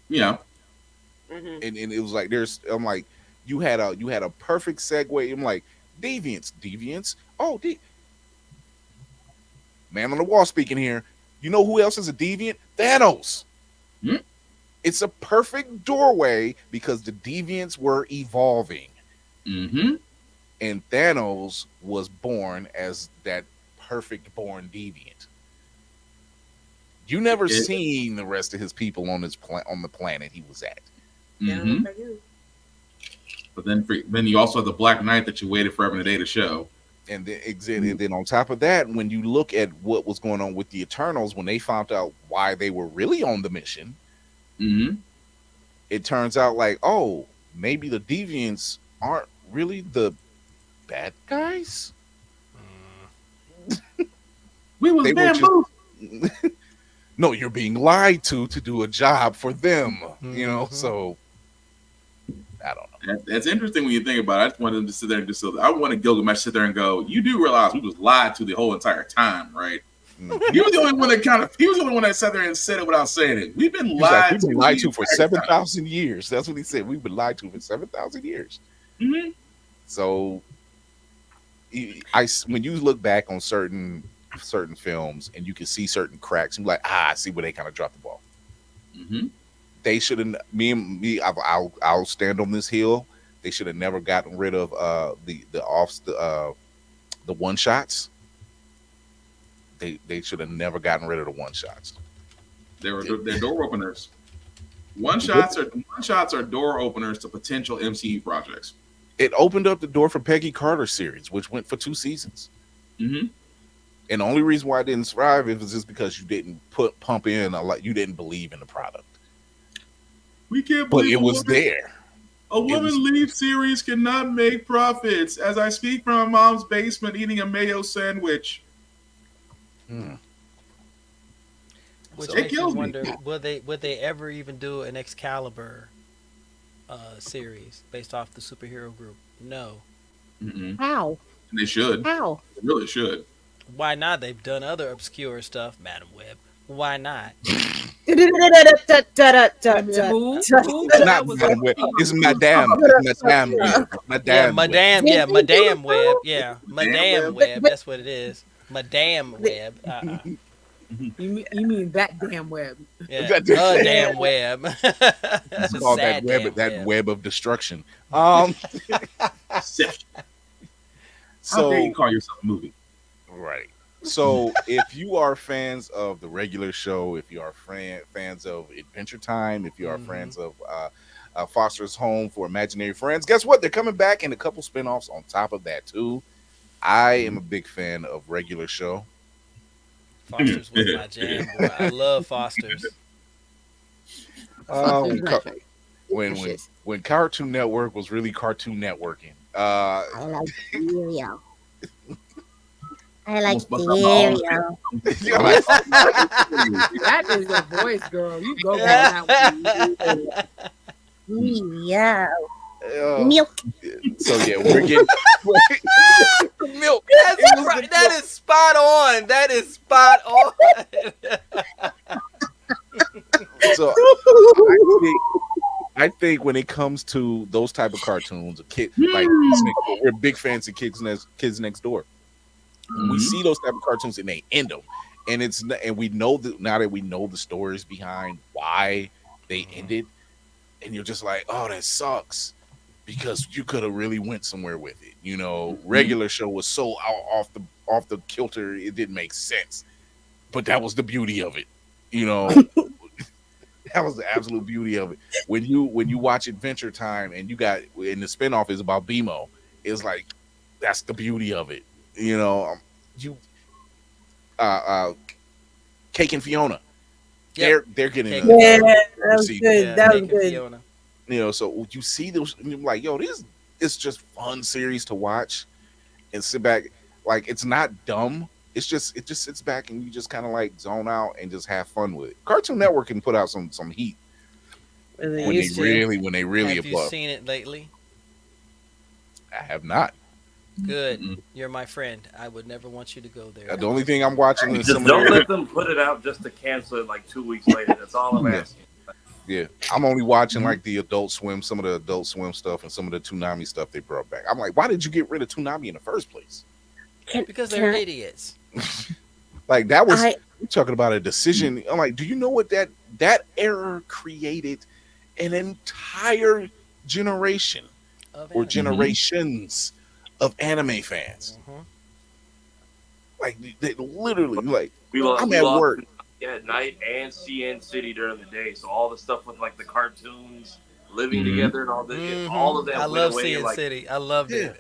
Yeah. And it was like I'm like, you had a perfect segue. I'm like, deviants. Oh, Man on the Wall speaking here. You know who else is a deviant? Thanos. It's a perfect doorway because the deviants were evolving. And Thanos was born as that perfect born deviant. You never seen the rest of his people on on the planet he was at. But then you also have the Black Knight that you waited forever and a day to show. And then on top of that, when you look at what was going on with the Eternals, when they found out why they were really on the mission, it turns out like, oh, maybe the deviants aren't really the bad guys. We was bamboo. No, you're being lied to do a job for them. You know, so I don't know. That's interesting when you think about it. I just wanted them to sit there and I want to Gilgamesh sit there and go, you do realize we was lied to the whole entire time, right? He was the only one that sat there and said it without saying it. We've been lied to for 7,000 years. That's what he said. We've been lied to for 7,000 years. So when you look back on certain films and you can see certain cracks, you're like, I see where they kind of dropped the ball. They should have. I'll stand on this hill. They should have never gotten rid of the one shots. They should have never gotten rid of the one shots. They're door openers. One shots are door openers to potential MCU projects. It opened up the door for Peggy Carter series, which went for 2 seasons. And the only reason why I didn't thrive was just because you didn't pump in a lot. You didn't believe in the product. We can't but believe it was there. A woman lead series cannot make profits. As I speak from my mom's basement eating a mayo sandwich. Which makes me wonder, would they ever even do an Excalibur series based off the superhero group? No. How? And they should. How? They really should. Why not? They've done other obscure stuff, Madam Web. Why not? It's not Madam Web. It's Madame. Madame Web. Yeah, Madame Web. Yeah, Madame Web. That's what it is. Madame Web. You mean that damn web? Yeah, the damn web. It's called that web of destruction. So how dare you call yourself a movie? Right. So if you are fans of the regular show, if you are fans of Adventure Time, if you are fans of Foster's Home for Imaginary Friends, guess what? They're coming back in a couple spinoffs on top of that too. I am a big fan of regular show. Foster's was my jam. Boy. I love Foster's. When Cartoon Network was really Cartoon Networking. I like cereal. I like cereal. That is a voice, girl. You go on that one. Cereal. Milk. So yeah, we're getting milk. That is spot on. That is spot on. So I think when it comes to those type of cartoons, a kid like we're big fans of Kids Next Door. We see those type of cartoons and they end them, and we know that now that we know the stories behind why they ended, and you're just like, oh, that sucks, because you could have really went somewhere with it. You know, regular show was so off the kilter, it didn't make sense, but that was the beauty of it. You know, that was the absolute beauty of it. When you watch Adventure Time and you got, and the spinoff is about BMO, it's like that's the beauty of it. You know, Cake and Fiona, they're getting that was good. That was good. Fiona. You know, so you see those, and you're like, yo, this is just fun series to watch and sit back. Like, it's not dumb. It just sits back and you just kind of like zone out and just have fun with it. Cartoon Network can put out some heat when they really Have you seen it lately? I have not. Good. You're my friend. I would never want you to go there. The only thing I'm watching is just don't let them put it out just to cancel it like 2 weeks later. That's all I'm asking. Yeah, I'm only watching like the Adult Swim, some of the Adult Swim stuff, and some of the Toonami stuff they brought back. I'm like, why did you get rid of Toonami in the first place? Because they're idiots. Like, that was you're talking about a decision. I'm like, do you know what that error created? An entire generation or generations of anime fans. Like, they literally, like, I'm at work. At night and CN City during the day. So all the stuff with like the cartoons living together and all of that. I love CN City. I loved it.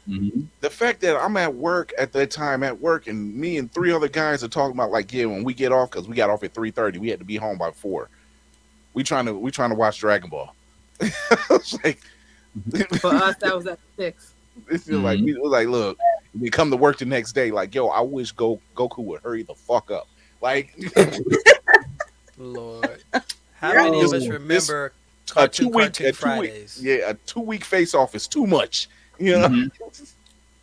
The fact that I'm at work at that time and me and 3 other guys are talking about like, yeah, when we get off, because we got off at 3:30, we had to be home by 4. We trying to watch Dragon Ball. Like, for us, that was at 6. It's like we was like, look, we come to work the next day, like, yo, I wish Goku would hurry the fuck up. Like, Lord, how many of us remember Cartoon Fridays? A 2-week face off is too much. You know,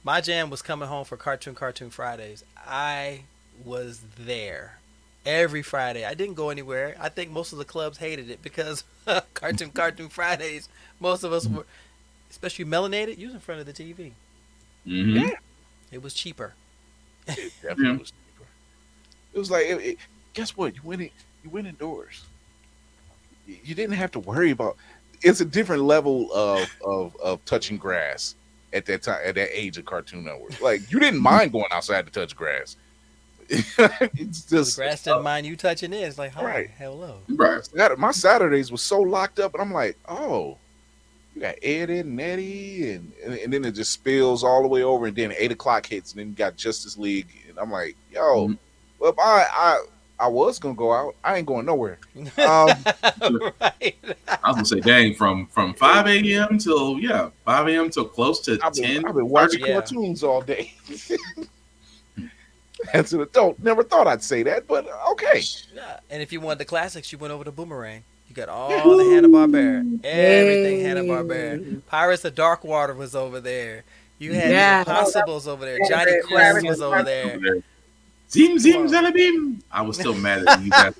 my jam was coming home for Cartoon Fridays. I was there every Friday. I didn't go anywhere. I think most of the clubs hated it because Cartoon Fridays. Most of us were, especially melanated. You was in front of the TV. Yeah, it was cheaper. It definitely was cheaper. It was like, guess what? You went indoors. You didn't have to worry about. It's a different level of touching grass at that time, at that age of Cartoon Network. Like, you didn't mind going outside to touch grass. It's just the grass didn't mind you touching it. It's like, hi, right. Hello. Right. My Saturdays was so locked up, and I'm like, oh, you got Ed and Eddie, and then it just spills all the way over, and then 8:00 hits, and then you got Justice League, and I'm like, yo. Well, I was gonna go out. I ain't going nowhere. Right. I was gonna say, dang, from 5 a.m. till 5 a.m. till close to 10. I've been watching cartoons all day. As an adult, never thought I'd say that, but okay. Yeah. And if you wanted the classics, you went over to Boomerang. You got all the Hanna-Barbera, everything Hanna-Barbera. Pirates of Dark Water was over there. You had the Impossibles over there. Johnny Quest was over there. Zim zim zalabim. I was still mad at you guys.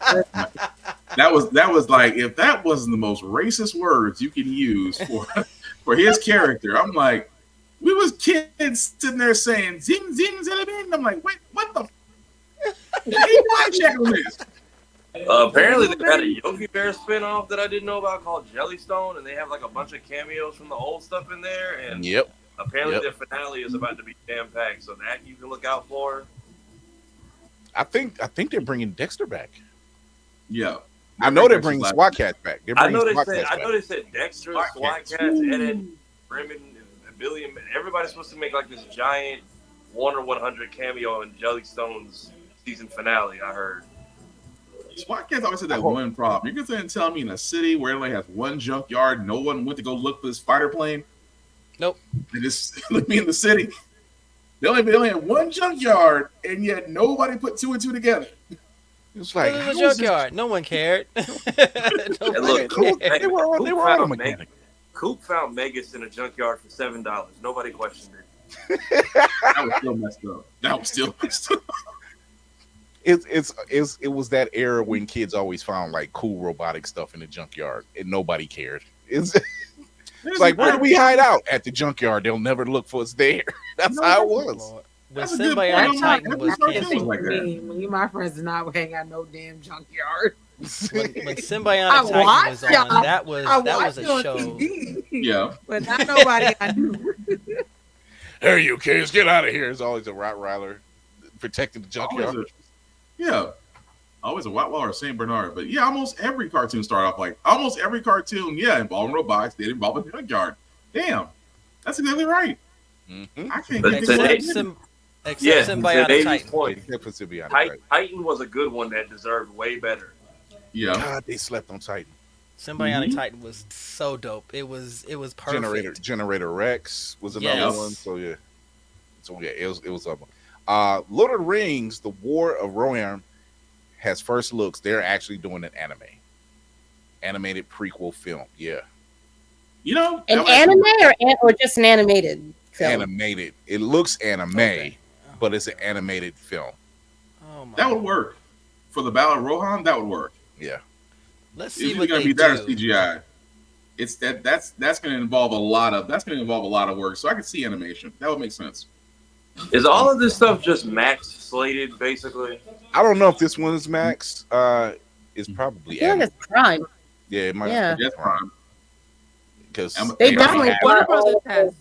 That was like, if that wasn't the most racist words you can use for his character, I'm like, we was kids sitting there saying zim zim zalabim. I'm like, wait, what the? Checking this. Apparently they had a Yogi Bear spinoff that I didn't know about called Jellystone, and they have like a bunch of cameos from the old stuff in there. And apparently the finale is about to be jam packed, so that you can look out for. I think they're bringing Dexter back. Yeah, I know they're bringing SWAT Cats back. I know they said Dexter, SWAT Cats, Ed, Bremen, and Billy. Everybody's supposed to make like this giant 1 or 100 cameo in Jellystone's season finale. I heard. SWAT Cats always had that one problem. You're going to tell me in a city where it only has one junkyard, no one went to go look for this fighter plane? Nope. They just let me in the city. They only had one junkyard, and yet nobody put 2 and 2 together. It's like, it was a junkyard. No one cared. Look, they were all mechanic. Coop found Megas in a junkyard for $7. Nobody questioned it. That was still messed up. It was that era when kids always found like cool robotic stuff in the junkyard, and nobody cared. It's like, where do we hide out? At the junkyard. They'll never look for us there. That's how it was. That's a good point. Symbiotic Titan Every was cartoon canceled. like that. Me and my friends did not hang out no damn junkyard. When Symbiotic Titan was on, that was a show. TV, Yeah. but not nobody I knew. Here, you kids, get out of here. There's always a Rottweiler protecting the junkyard. Always a Rottweiler or Saint Bernard, but yeah, almost every cartoon started off like involving robots. They involve a junkyard. Damn, that's exactly right. Mm-hmm. I can't But think Except Symbiotic Titan. Point. Except for Symbiotic. Titan was a good one that deserved way better. Yeah, God, they slept on Titan. Symbiotic Titan was so dope. It was perfect. Generator Rex was another one. So yeah, it was up. Lord of the Rings: The War of Rohan has first looks. They're actually doing an animated prequel film. Yeah, an anime or just an animated film? Animated. It looks anime, but it's an animated film. Oh my! That would work for the Battle of Rohan. That would work. Yeah. Let's see It's what going they to be better do. CGI. It's that's going to involve a lot of work. So I could see animation. That would make sense. Is all of this stuff just max slated, basically? I don't know if this one is Max. It's probably I feel like it's Prime. Yeah, it might. Yeah. That's Prime. Because They definitely Warner bought Brothers all. has.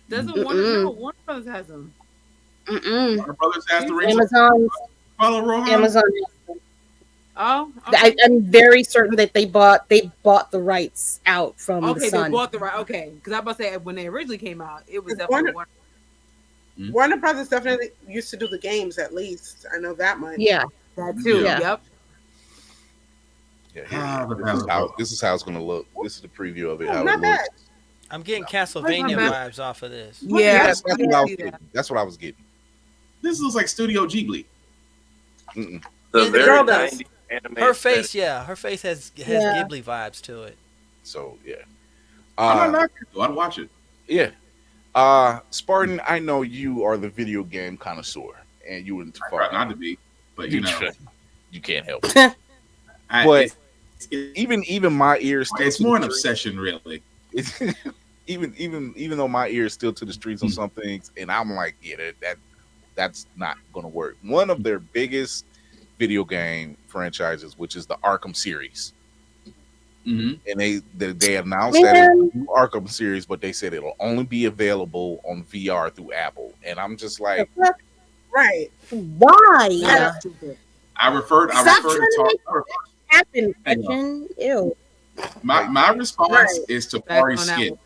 Doesn't Warner Brothers has them? Warner Brothers has the rings. Amazon. Follow Rohan. Amazon. Oh, okay. I'm very certain that they bought the rights out from the Okay, Sun. they bought the right. Okay, because I was about to say when they originally came out, it was definitely Warner. Warner Brothers definitely used to do the games. At least I know that much. Yeah, that too. Yeah. Yep. Yeah, this is how it's going to look. This is the preview of it. How not it bad. looks. I'm getting Castlevania vibes off of this. Yeah, That's what I was getting. That's what I was getting. This looks like Studio Ghibli. Mm-mm. The very girl does. 90s anime. Her face, her face has Yeah. Ghibli vibes to it. So yeah. I'm not knocking it, though. I'd watch it. Yeah. Spartan, I know you are the video game connoisseur, and you wouldn't I try not to be, but you know, you can't help it. But it's even my ears, it's more an obsession, really. Even though my ear is still to the streets on some things, and I'm like, yeah, that's not gonna work. One of their biggest video game franchises, which is the Arkham series. Mm-hmm. And they announced that it's a new Arkham series, but they said it'll only be available on VR through Apple. And I'm just like, Right. Why? I referred Stop to trying to talk. Happen. Ew. My response is Tafari's Back on that skit.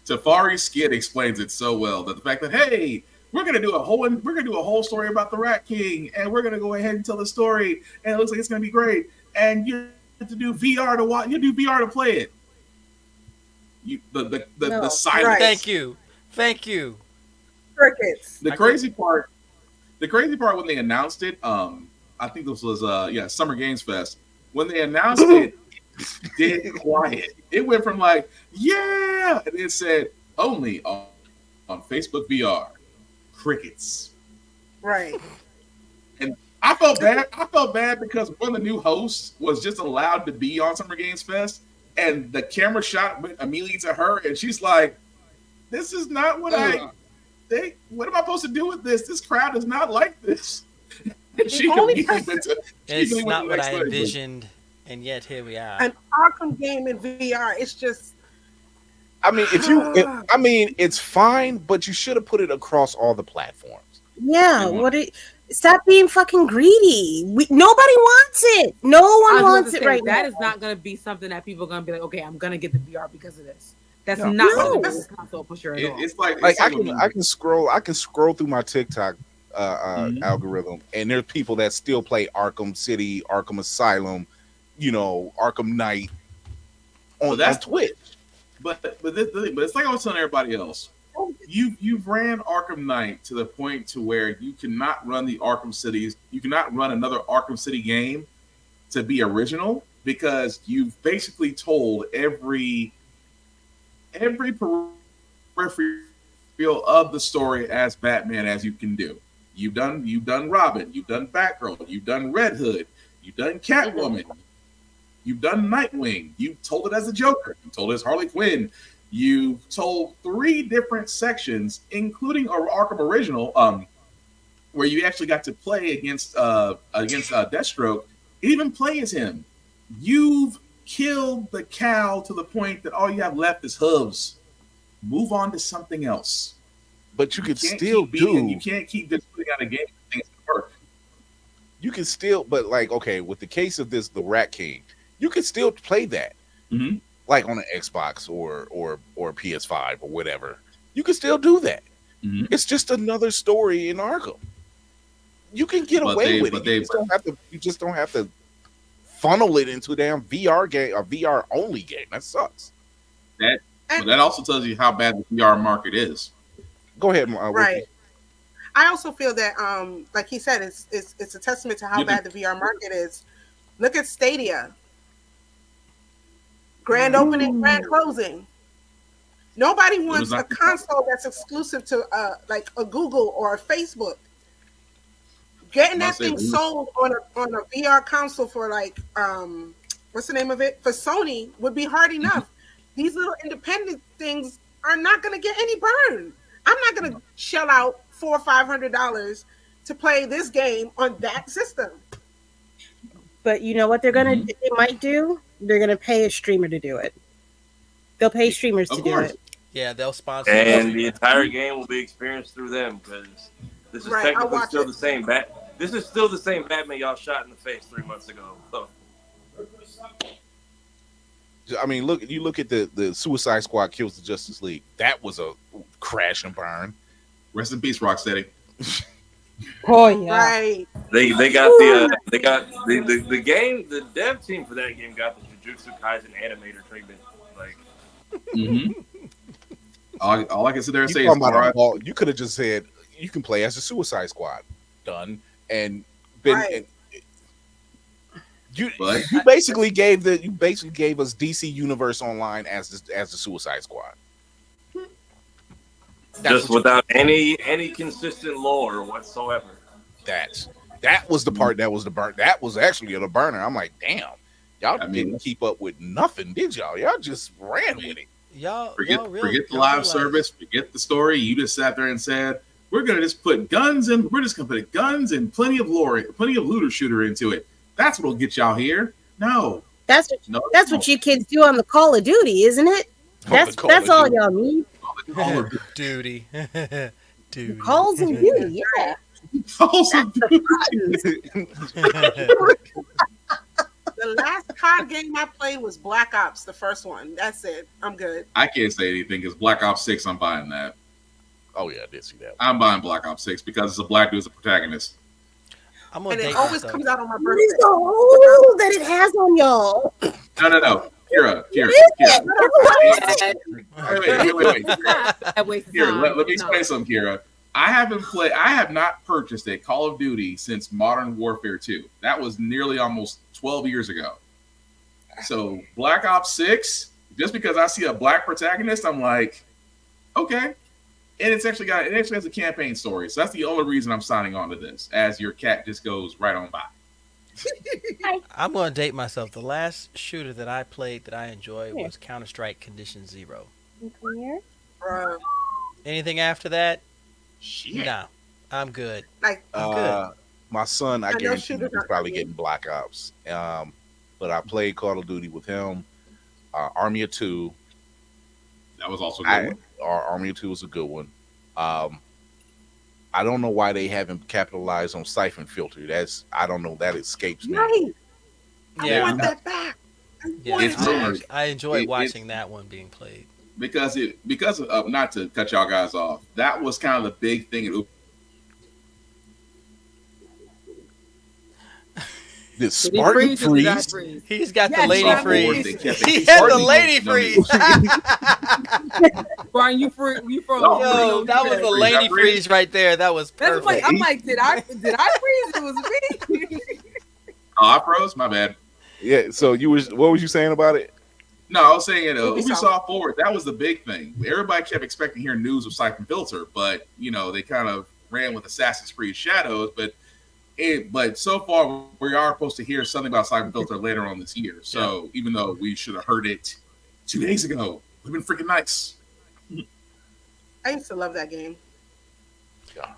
Tafari's skit explains it so well that the fact that hey, we're gonna do a whole story about the Rat King, and we're gonna go ahead and tell the story, and it looks like it's gonna be great. And you have to do VR to watch. You do VR to play it. The silence. Right. Thank you. Crickets. The crazy part when they announced it, I think this was Summer Games Fest. When they announced it, dead quiet. It went from like, yeah, and it said only on Facebook VR. Crickets. Right. And I felt bad because one of the new hosts was just allowed to be on Summer Games Fest, and the camera shot went immediately to her, and she's like, this is not what what am I supposed to do with this? This crowd is not like this. She It's not what I envisioned, and yet here we are. An Arkham game in VR. It's just. I mean, it's fine, but you should have put it across all the platforms. Yeah. Stop being fucking greedy. Nobody wants it. No one wants it right now. That is not going to be something that people are going to be like, okay, I'm going to get the VR because of this. That's No. not No. the console pusher at all. It's like I can scroll through my TikTok algorithm, and there's people that still play Arkham City, Arkham Asylum, Arkham Knight on Twitch. But it's like I was telling everybody else. You've ran Arkham Knight to the point to where you cannot run the Arkham Cities. You cannot run another Arkham City game to be original because you've basically told every peripheral of the story as Batman as you can do. You've done Robin, you've done Batgirl, you've done Red Hood, you've done Catwoman, you've done Nightwing, you've told it as a Joker, you told it as Harley Quinn, You told 3 different sections, including Arkham Original, where you actually got to play against Deathstroke, and even play as him. You've killed the cow to the point that all you have left is hooves. Move on to something else. But you could still do. You can't keep just putting out a game and things work. You can still, but like, okay, with the case of the Rat King, you could still play that, like on an Xbox or PS5 or whatever. You can still do that. It's just another story in Arkham. You can get away with it. You just don't have to funnel it into a damn VR game, a VR only game. That sucks. That also tells you how bad the VR market is. Go ahead, right. I also feel that, like he said, it's a testament to how bad the VR market is. Look at Stadia. Grand opening, grand closing. Nobody wants a console that's exclusive to like a Google or a Facebook. Getting that thing sold on a VR console for like what's the name of it? For Sony would be hard enough. These little independent things are not going to get any burn. I'm not going to shell out $400 or $500 to play this game on that system. But you know what they might do? They're gonna pay a streamer to do it. They'll pay streamers to do it. Yeah, they'll sponsor. And the entire game will be experienced through them because this is technically still the same This is still the same Batman y'all shot in the face 3 months ago. So. I mean, you look at the Suicide Squad kills the Justice League. That was a crash and burn. Rest in peace, Rocksteady. Oh yeah. Right. They got the game. The dev team for that game got the Jujutsu Kaisen animator treatment. Like, all I can sit there and say is, you could have just said you can play as the Suicide Squad. Done and been. Right. You basically gave us DC Universe Online as the Suicide Squad. Just without any consistent lore whatsoever. That was the part that was the burn. That was actually the burner. I'm like, damn, y'all didn't keep up with nothing, did y'all? Y'all just ran with it. Forget the live service, forget the story. You just sat there and said, we're gonna just put guns in. We're just gonna put guns and plenty of lore, plenty of looter shooter into it. That's what'll get y'all here. No, that's what you kids do on the Call of Duty, isn't it? That's all y'all need. Call of Duty. Duty. Calls of Duty, yeah. Calls of Duty. The last COD game I played was Black Ops, the first one. That's it. I'm good. I can't say anything because Black Ops 6, I'm buying that. Oh yeah, I did see that. I'm buying Black Ops 6 because it's a black dude as a protagonist. And it always comes out on my birthday. Oh, that it has on y'all. No. Kira. Wait. Here, let me explain something, Kira. I have not purchased a Call of Duty since Modern Warfare 2. That was nearly almost 12 years ago. So Black Ops 6, just because I see a black protagonist, I'm like, okay. And it actually has a campaign story. So that's the only reason I'm signing on to this, as your cat just goes right on by. I'm going to date myself. The last shooter that I played that I enjoyed was Counter-Strike Condition Zero. Anything after that? Shit. No, I'm good. I'm good. My son, I guarantee he's probably getting Black Ops. But I played Call of Duty with him. Army of Two. That was also a good one. Army of Two was a good one. I don't know why they haven't capitalized on Siphon Filter. I don't know. That escapes me. Right. Yeah. I want that back. I enjoyed watching that one being played. Because of not to cut y'all guys off, that was kind of the big thing. The Spartan freeze. He's got the lady freeze. He had the lady freeze. Brian, you froze. Yo, that was the lady freeze right there. That was perfect. I'm like, did I freeze? It was me. Oh, I froze. My bad. Yeah. So what was you saying about it? No, I was saying Ubisoft Forward. That was the big thing. Everybody kept expecting to hear news of Siphon Filter, but they kind of ran with Assassin's Creed Shadows. But so far, we are supposed to hear something about Siphon Filter later on this year. So even though we should have heard it 2 days ago, We've been freaking nice. I used to love that game. Yeah.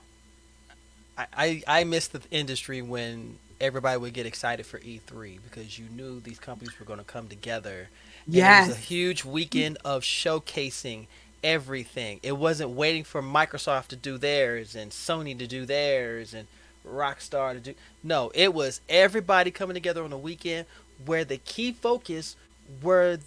I miss the industry when everybody would get excited for E3 because you knew these companies were going to come together. And it was a Yes. huge weekend of showcasing everything. It wasn't waiting for Microsoft to do theirs and Sony to do theirs and Rockstar to do. No, it was everybody coming together on a weekend where the key focus were.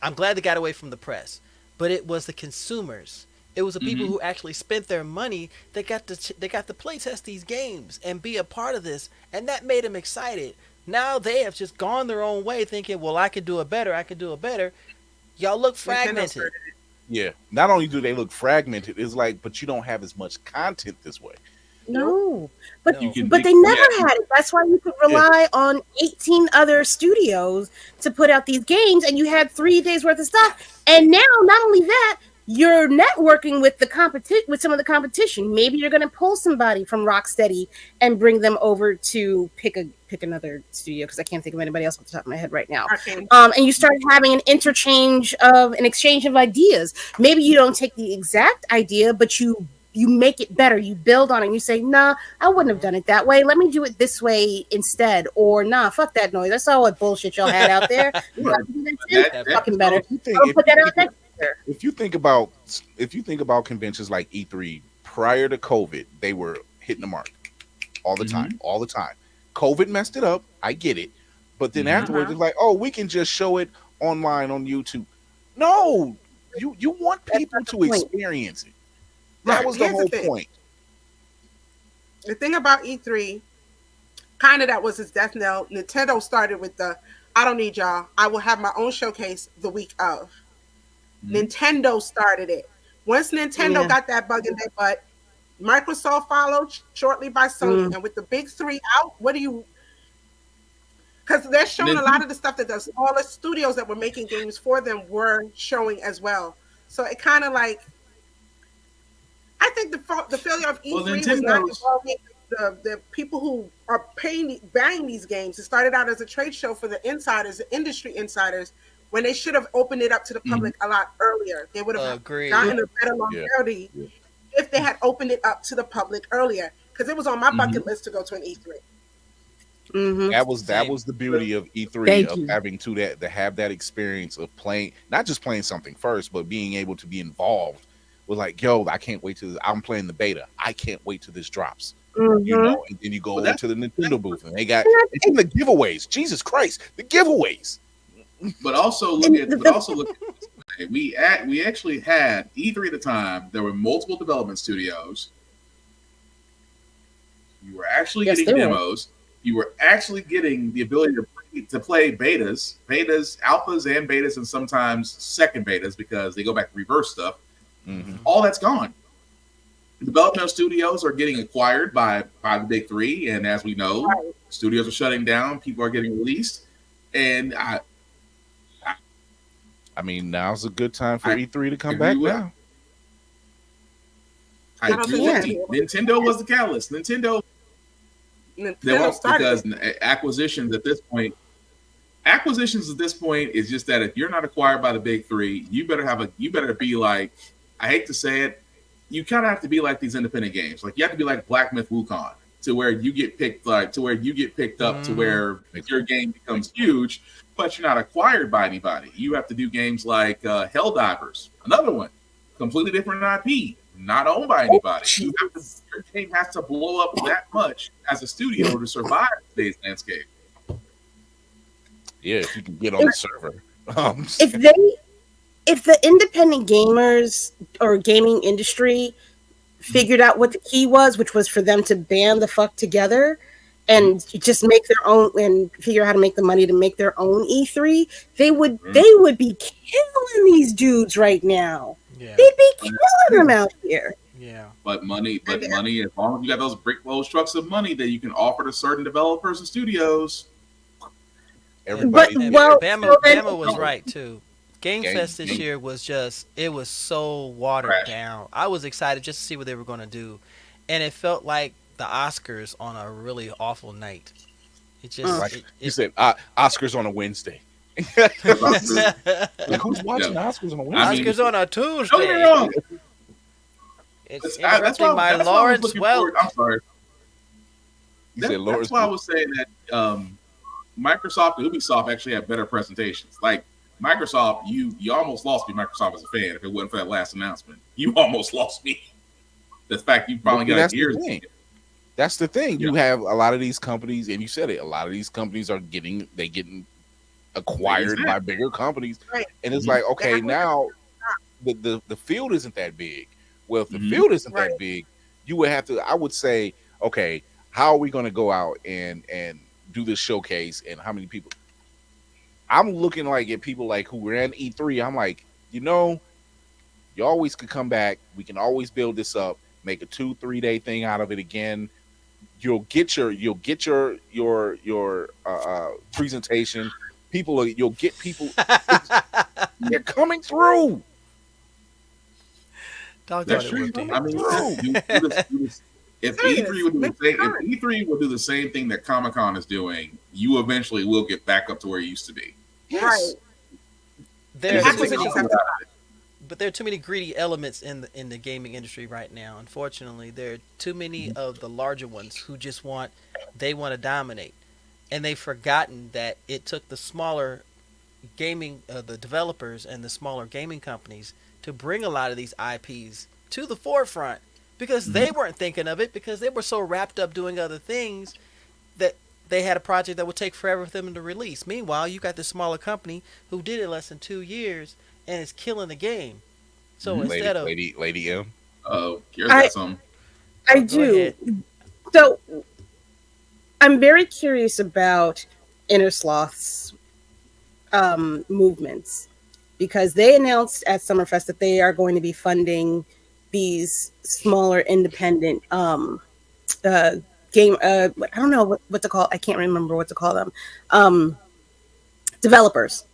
I'm glad they got away from the press, but it was the consumers. It was the people who actually spent their money that got to play test these games and be a part of this, and that made them excited. Now they have just gone their own way, thinking, "Well, I can do it better. I can do it better." Y'all look fragmented. Yeah. Not only do they look fragmented, it's like, but you don't have as much content this way. No, but No. but they never had it. That's why you could rely on 18 other studios to put out these games, and you had 3 days worth of stuff. And now, not only that, you're networking with the with some of the competition. Maybe you're going to pull somebody from Rocksteady and bring them over to pick another studio, because I can't think of anybody else off the top of my head right now. Arkham. And you start having an exchange of ideas. Maybe you don't take the exact idea, but you make it better. You build on it. And you say, nah, I wouldn't have done it that way. Let me do it this way instead. Or nah, fuck that noise. That's all what bullshit y'all had out there. You got to do that too. Fucking better. I'll put that out next year. If you think about conventions like E3 prior to COVID, they were hitting the mark all the time. COVID messed it up. I get it. But then afterwards, it's like, oh, we can just show it online on YouTube. No, you want people to experience it. That was the whole point. The thing about E3, kind of that was its death knell. Nintendo started with I don't need y'all. I will have my own showcase the week of. Nintendo started it. Once Nintendo got that bug in their butt, Microsoft followed shortly by Sony. And with the big three out, because they're showing a lot of the stuff that the smaller studios that were making games for them were showing as well. So it kind of like, I think the failure of E3 was not involving the people who are buying these games. It started out as a trade show for the insiders, the industry insiders, when they should have opened it up to the public a lot earlier. They would have gotten a better longevity if they had opened it up to the public earlier. Because it was on my bucket list to go to an E3. That was the beauty of E3 of having to have that experience of playing, not just playing something first, but being able to be involved. Was like, yo, I can't wait I'm playing the beta. I can't wait till this drops. You know, and then you go over to the Nintendo booth and they got the giveaways. Jesus Christ, the giveaways. But also look at we actually had E3 at the time. There were multiple development studios. You were actually getting demos. You were actually getting the ability to play betas, alphas, and betas, and sometimes second betas because they go back to reverse stuff. All that's gone. Developmental studios are getting acquired by the big three, and as we know, studios are shutting down. People are getting released, and I mean, now's a good time for E3 to come back now. I agree with you. Nintendo was the catalyst. Nintendo because acquisitions at this point is just that if you're not acquired by the big three, you better be like, I hate to say it, you kind of have to be like these independent games. Like you have to be like Black Myth Wukong to where you get picked up to where your game becomes huge, but you're not acquired by anybody. You have to do games like Helldivers, another one, completely different IP, not owned by anybody. Your game has to blow up that much as a studio to survive today's landscape. Yeah, if you can get on the server. If the independent gamers or gaming industry figured out what the key was, which was for them to band the fuck together and just make their own and figure out how to make the money to make their own E3, they would be killing these dudes right now. Yeah. They'd be killing them out here. Yeah. But money, as long as you got those brick-load trucks of money that you can offer to certain developers and studios. Bama was right too. Game Fest this year was so watered down. I was excited just to see what they were going to do, and it felt like the Oscars on a really awful night. It just you said Oscars on a Wednesday. Like, who's watching the Oscars on a I Wednesday? mean, Oscars on a don't get me Tuesday. wrong. It's That's interrupting my why I was Lawrence looking forward. I'm Welk. sorry. You said That's Lawrence. why I was saying that Microsoft and Ubisoft actually have better presentations. Like Microsoft, you almost lost me, Microsoft, as a fan. If it wasn't for that last announcement, you almost lost me. The fact you finally got years. That's the thing. You have a lot of these companies, and you said it. A lot of these companies are getting acquired by bigger companies, Right. and it's like, okay, now the field isn't that big. Well, if the field isn't that big, you would have to. I would say, okay, how are we going to go out and do this showcase, and how many people? I'm looking like at people like who ran E3. I'm like, you always could come back. We can always build this up, make a 2-3 day thing out of it again. You'll get your presentation. You'll get people. They're coming through. That's true. I mean, if E3 would do the same thing that Comic-Con is doing, you eventually will get back up to where it used to be. Yes. But there are too many greedy elements in the gaming industry right now. Unfortunately, there are too many of the larger ones who just want to dominate, and they've forgotten that it took the smaller gaming, the developers and the smaller gaming companies to bring a lot of these IPs to the forefront because they weren't thinking of it because they were so wrapped up doing other things that they had a project that would take forever for them to release. Meanwhile, you got this smaller company who did it less than 2 years and is killing the game. So instead of Lady M, Kira's got some. I do. So I'm very curious about Innersloth's movements because they announced at Summerfest that they are going to be funding these smaller independent game. I don't know what to call. I can't remember what to call them. Developers.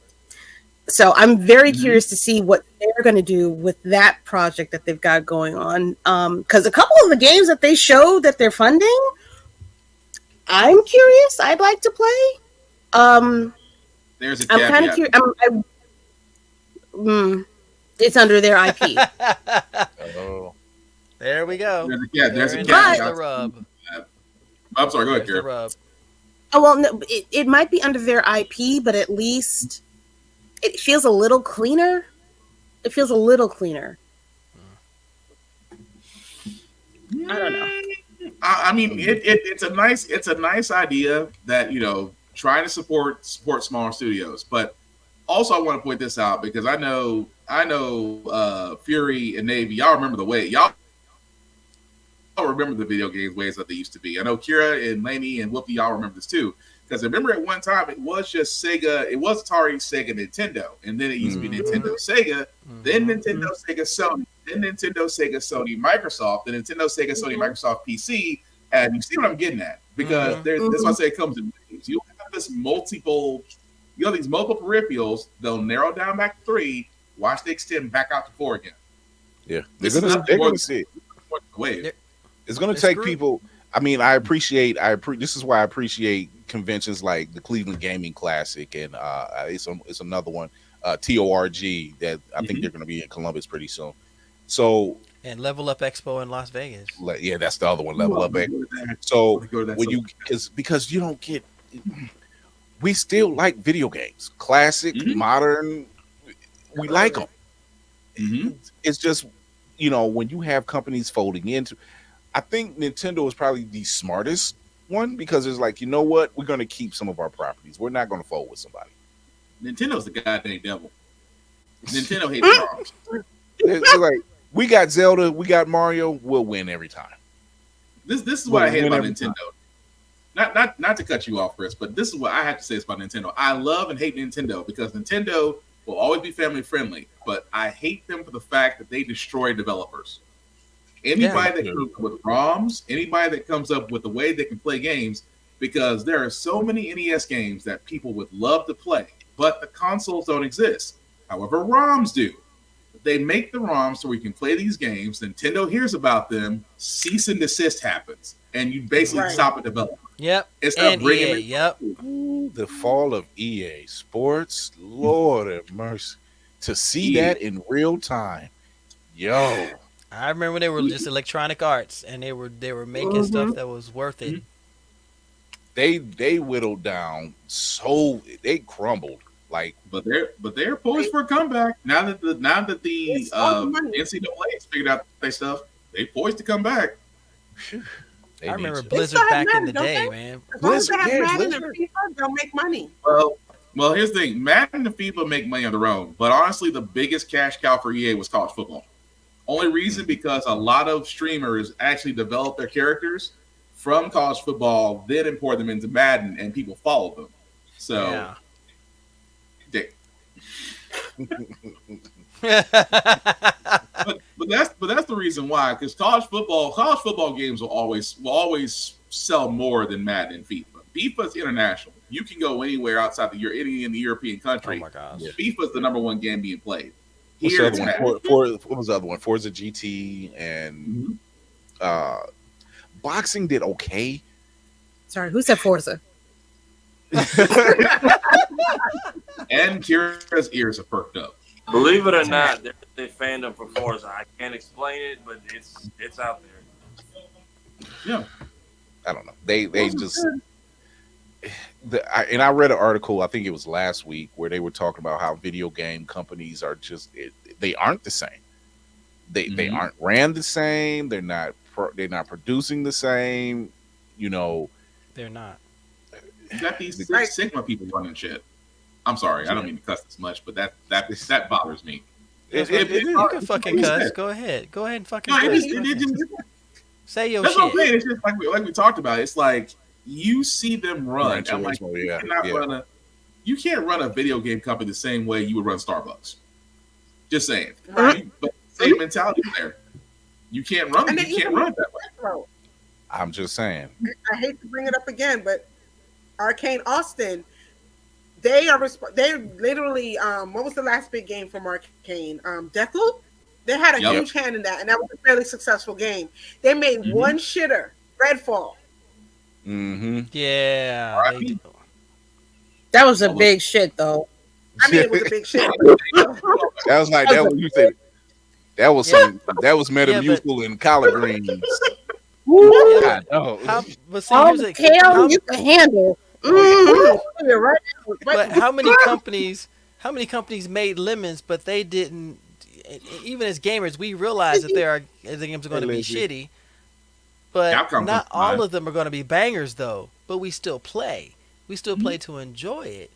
So I'm very curious to see what they're going to do with that project that they've got going on. Because a couple of the games that they showed that they're funding, I'm curious. I'd like to play. There's a I'm kind of curious. It's under their IP. Oh, there we go. There's a the rub. I'm sorry. Go ahead, The Kira. rub. Oh well, no, it might be under their IP, but at least it feels a little cleaner. It feels a little cleaner. I don't know. I mean, it's a nice idea that trying to support smaller studios, but also I want to point this out because I know Fury and Navy, y'all remember the way y'all remember the video games ways that they used to be. I know Kira and Lainey and Whoopi, y'all remember this too. Because I remember at one time it was just Sega, it was Atari, Sega, Nintendo, and then it used to be Nintendo, Sega, then Nintendo, Sega, Sony, then Nintendo, Sega, Sony, Microsoft, then Nintendo, Sega, Sony, Microsoft, PC, and you see what I'm getting at? Because that's why I say it comes in waves. You have these multiple peripherals. They'll narrow down back to 3. Watch they extend back out to 4 again. Yeah, they're gonna see it. It's gonna take people. I mean, this is why I appreciate conventions like the Cleveland Gaming Classic, and it's another one, TORG, that I think they're going to be in Columbus pretty soon. So and Level Up Expo in Las Vegas. Yeah, that's the other one, Level Up Expo. So when because you don't get, we still like video games, classic, modern. We like them. It's just when you have companies folding into. I think Nintendo is probably the smartest one because it's like, you know what? We're going to keep some of our properties. We're not going to fold with somebody. Nintendo's the goddamn devil. Nintendo hates ROMs. It's like, we got Zelda, we got Mario, we'll win every time. This is what I hate about Nintendo. Not to cut you off, Chris, but this is what I have to say about Nintendo. I love and hate Nintendo because Nintendo will always be family friendly, but I hate them for the fact that they destroy developers. Anybody that comes up with ROMs, anybody that comes up with the way they can play games, because there are so many NES games that people would love to play, but the consoles don't exist. However, ROMs do. They make the ROMs so we can play these games. Nintendo hears about them, cease and desist happens, and you basically stop a developer. Yep. Instead And of bringing EA. in, Yep. Ooh, the fall of EA Sports, Lord have mercy. To see that in real time, yo, I remember when they were just Electronic Arts, and they were making stuff that was worth it. they whittled down, so they crumbled. Like, but they're poised for a comeback now that the NCAA has figured out their stuff. They poised to come back. I remember They Blizzard still have back in Madden, the don't day, they? man. As long as they have Blizzard, Madden yeah, and FIFA, they'll make money. Well, here's the thing: Madden and FIFA make money on their own, but honestly, the biggest cash cow for EA was college football. Only reason because a lot of streamers actually develop their characters from college football, then import them into Madden, and people follow them. So, Yeah. but that's the reason why, because college football games will always sell more than Madden and FIFA. FIFA's international. You can go anywhere outside any in the European country. Oh my gosh. FIFA's the number one game being played. what's Here the it's other one? Madden. What was the other one? Forza GT and boxing did okay. Sorry, who said Forza? And Kira's ears are perked up. Believe it or not, there's a fandom for Forza. I can't explain it, but it's out there. Yeah. I don't know. They just and I read an article, I think it was last week, where they were talking about how video game companies are just they aren't the same. They aren't ran the same. They're not producing the same. You know, They're not. You got these Six Sigma people running shit. I'm sorry, I don't mean to cuss this much, but that bothers me. You can fucking cuss. Go ahead and fucking cuss. Say your that's shit. What I'm saying. It's just like we talked about. It's like you see them run. I'm like, you can't run a video game company the same way you would run Starbucks. Just saying. Right. But same mentality there. You can't run it. You can't run it that way. I'm just saying. I hate to bring it up again, but Arcane Austin, they literally what was the last big game from Arcane? Deathloop? They had a huge hand in that, and that was a fairly successful game. They made one shitter, Redfall. Yeah. That was a big shit, though. I mean, it was a big shit. That was like that. What you said? That was that was Metamucil and collard greens. Woo! But see, here's a kale you can handle. Right. But how many companies made lemons, but they didn't? Even as gamers, we realize that the games are going to be shitty, but not all of them are going to be bangers, though. But we still play. We still play to enjoy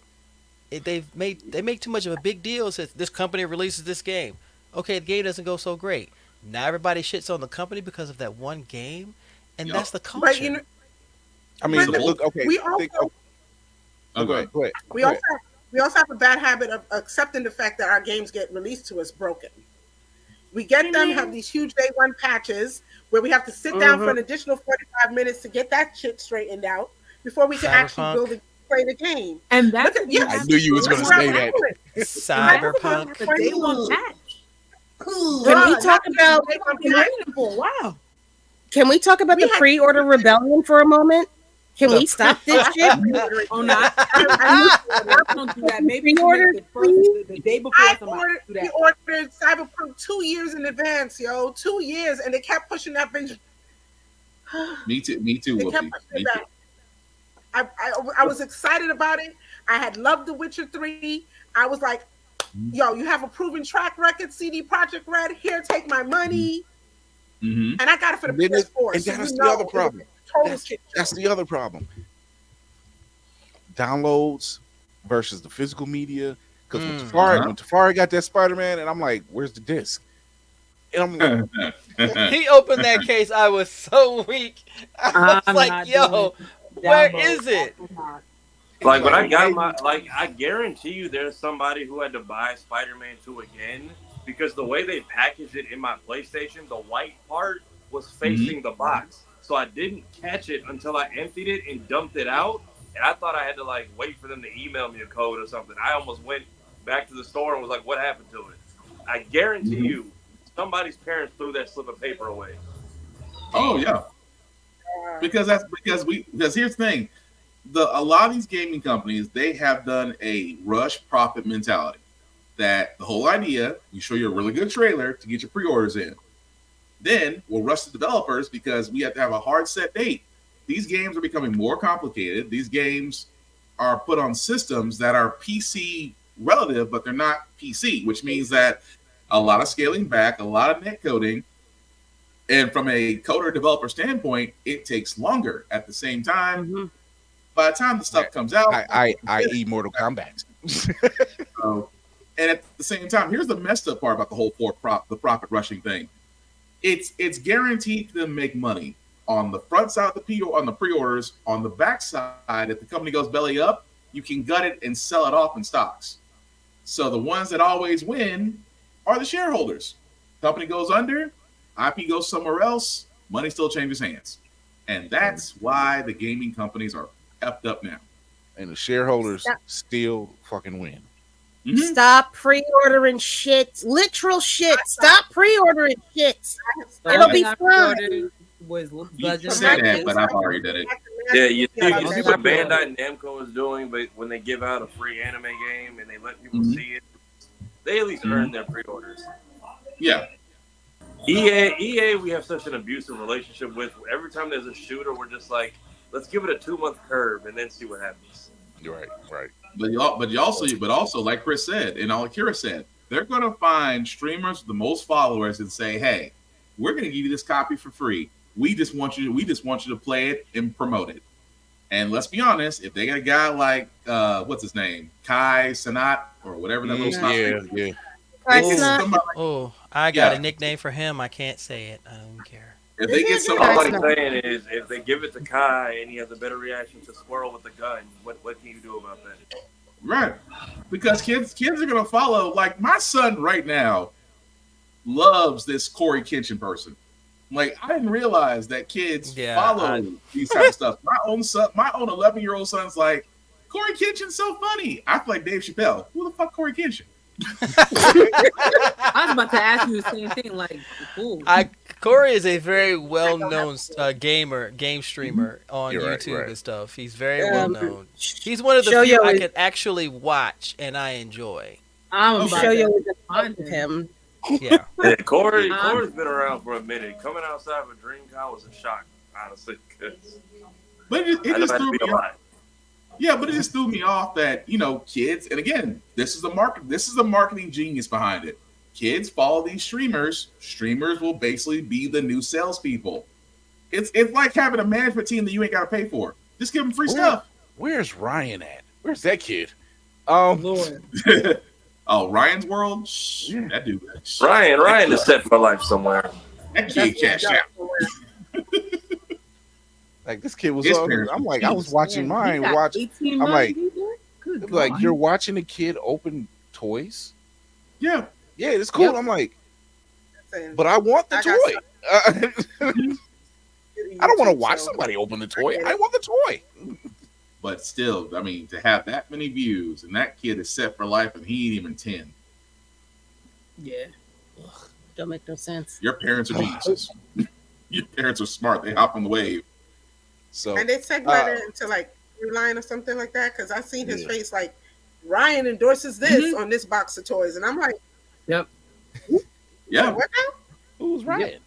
it. They make too much of a big deal. Says this company releases this game. Okay, the game doesn't go so great. Now everybody shits on the company because of that one game, and that's the culture. But, you know, I mean, look. Okay. We also go ahead. We also have a bad habit of accepting the fact that our games get released to us broken. We get them, have these huge day one patches where we have to sit down for an additional 45 minutes to get that shit straightened out before we can actually build and play the game. And that's I knew you was going to say that. Cyberpunk. The day one patch. Can we talk about? Wow. Can we talk about the pre-order rebellion for a moment? Can we stop this shit? Oh no! I don't do that. Maybe the day before. We ordered Cyberpunk 2 years in advance, 2 years, and they kept pushing that bitch. Me too. They kept pushing that. I was excited about it. I had loved The Witcher 3. I was like, yo, you have a proven track record, CD Projekt Red. Here, take my money. And I got it for the PS4. And that's the other problem. That's the other problem. Downloads versus the physical media. Because when Tafari got that Spider-Man, and I'm like, where's the disc? And I'm like, he opened that case. I was so weak. I was like, yo, where is it? Like when I got I guarantee you there's somebody who had to buy Spider-Man 2 again because the way they packaged it in my PlayStation, the white part was facing the box. So I didn't catch it until I emptied it and dumped it out. And I thought I had to wait for them to email me a code or something. I almost went back to the store and was like, what happened to it? I guarantee you somebody's parents threw that slip of paper away. Oh, yeah. because here's the thing. A lot of these gaming companies, they have done a rush profit mentality. That the whole idea, you show you a really good trailer to get your pre-orders in. Then we'll rush the developers because we have to have a hard set date. These games are becoming more complicated. These games are put on systems that are PC relative, but they're not PC, which means that a lot of scaling back, a lot of net coding, and from a coder developer standpoint, it takes longer. At the same time, by the time the stuff comes out, i.e. Mortal Kombat. And at the same time, here's the messed up part about the whole the profit rushing thing. It's guaranteed to them make money on the front side of the pre-orders. On the back side, if the company goes belly up, you can gut it and sell it off in stocks. So the ones that always win are the shareholders. Company goes under, IP goes somewhere else, money still changes hands. And that's why the gaming companies are effed up now. And the shareholders still fucking win. Stop pre-ordering shit. Literal shit. Stop pre-ordering shit. It'll be fun. You said that, but I've already done it. Yeah, you see what Bandai Namco is doing, but when they give out a free anime game and they let people see it, they at least earn their pre-orders. Yeah. EA, we have such an abusive relationship with. Every time there's a shooter, we're just like, let's give it a 2-month curve and then see what happens. Right. But also, like Chris said, and all Akira said, they're going to find streamers with the most followers and say, "Hey, we're going to give you this copy for free. We just want you to play it and promote it." And let's be honest, if they got a guy like what's his name, Kai Sanat or whatever that little I got a nickname for him. I can't say it. I don't care. If they get All I'm saying is, if they give it to Kai and he has a better reaction to Squirrel with the gun, what can you do about that? Right, because kids are gonna follow. Like my son right now loves this Corey Kenshin person. Like I didn't realize that kids follow these type of stuff. My own 11-year-old son's like, Corey Kenshin's so funny. I feel like Dave Chappelle. Who the fuck Corey Kenshin? I was about to ask you the same thing. Like, Corey is a very well-known game streamer on YouTube and stuff. He's very well-known. He's one of the few I could actually watch and I enjoy. I'm show you him. Yeah. Corey's been around for a minute. Coming outside of a DreamCon was a shock, honestly. But it just threw me off. Yeah, but it just threw me off that, kids, and again, this is the marketing genius behind it. Kids follow these streamers. Streamers will basically be the new salespeople. It's like having a management team that you ain't got to pay for. Just give them free stuff. Where's Ryan at? Where's that kid? Lord. Oh, Ryan's World? Yeah. That dude. Ryan is set for life somewhere. That kid cashed out. Like this kid was I'm like, I was watching mine. I'm like, you're watching a kid open toys? Yeah. Yeah, it's cool. Yep. I'm like, but I want the toy. I don't want to watch somebody open the toy. I want the toy. But still, I mean, to have that many views and that kid is set for life and he ain't even 10. Yeah. Don't make no sense. Your parents are geniuses. Your parents are smart. They hop on the wave. So and they segmented it into like Line or something like that, because I seen his face like Ryan endorses this on this box of toys, and I'm like, yep. Yeah. What now? Who's Ryan?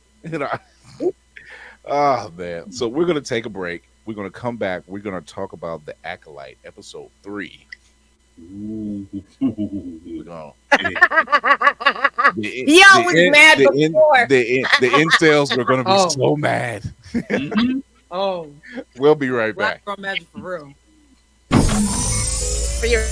Oh man. So we're gonna take a break. We're gonna come back. We're gonna talk about the Acolyte episode 3. We're gonna, Yo was mad before. The incels were gonna be so mad. Oh, we'll be right back. Black Girl Magic for real. For your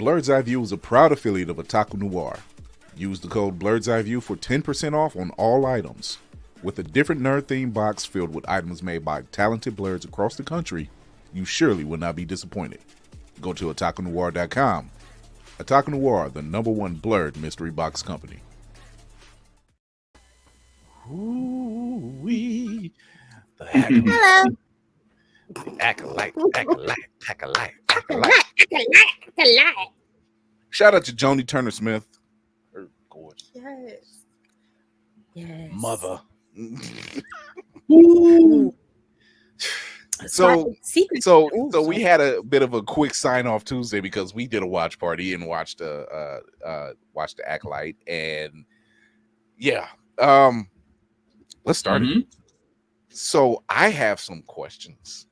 Blerd's Eyeview is a proud affiliate of Otaku Noir. Use the code Blerd's Eyeview for 10% off on all items. With a different nerd-themed box filled with items made by talented Blerds across the country, you surely will not be disappointed. Go to otakunoir.com. Otaku Noir, the #1 Blerd mystery box company. Ooh-wee. The Hello. Acolyte. Acolyte. Shout out to Joni Turner Smith. Her gorgeous Yes. Yes. mother. Ooh. So Ooh, we had a bit of a quick sign off Tuesday because we did a watch party and watched the Acolyte, and yeah, let's start it. So I have some questions.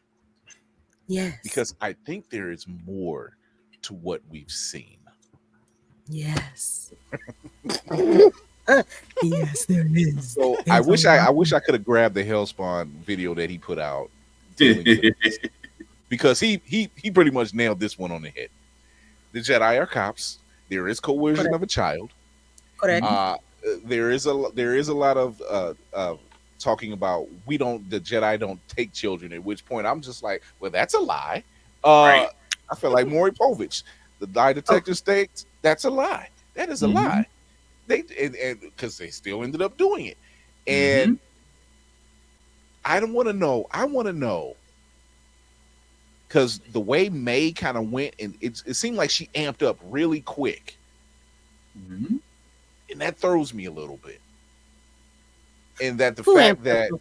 Yes. Because I think there is more to what we've seen. Yes. Yes, there is. So I wish I could have grabbed the Hellspawn video that he put out. Because he pretty much nailed this one on the head. The Jedi are cops. There is coercion of a child. Correct. There is a lot of talking about the Jedi don't take children, at which point I'm just like, well, that's a lie. Right. I feel like Maury Povich, the lie detector states that's a lie. That is a lie. They because they still ended up doing it. And I don't want to know. I want to know because the way May kind of went, and it seemed like she amped up really quick. And that throws me a little bit. And that the fact that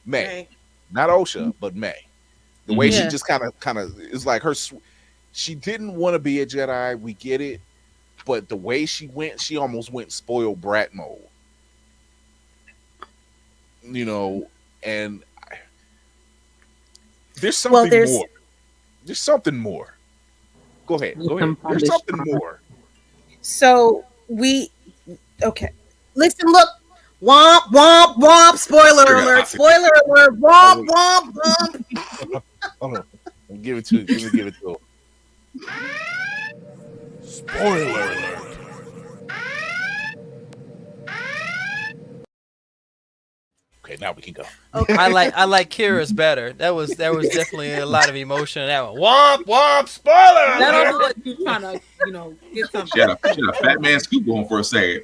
May, not Osha, but May, the way she just kind of is like her, she didn't want to be a Jedi. We get it, but the way she went, she almost went spoiled brat mode. You know, and there's something more. There's something more. Go ahead. There's something more. So okay. Listen, look. Womp, womp, womp. Spoiler alert. Spoiler alert. Womp, womp, womp. Hold on. Give it to him. Spoiler alert. Okay, now we can go. Okay. I like Kira's better. That was definitely a lot of emotion in that one. Womp womp. Spoiler. That also like you trying to get something. She had a fat man scoop going for a second.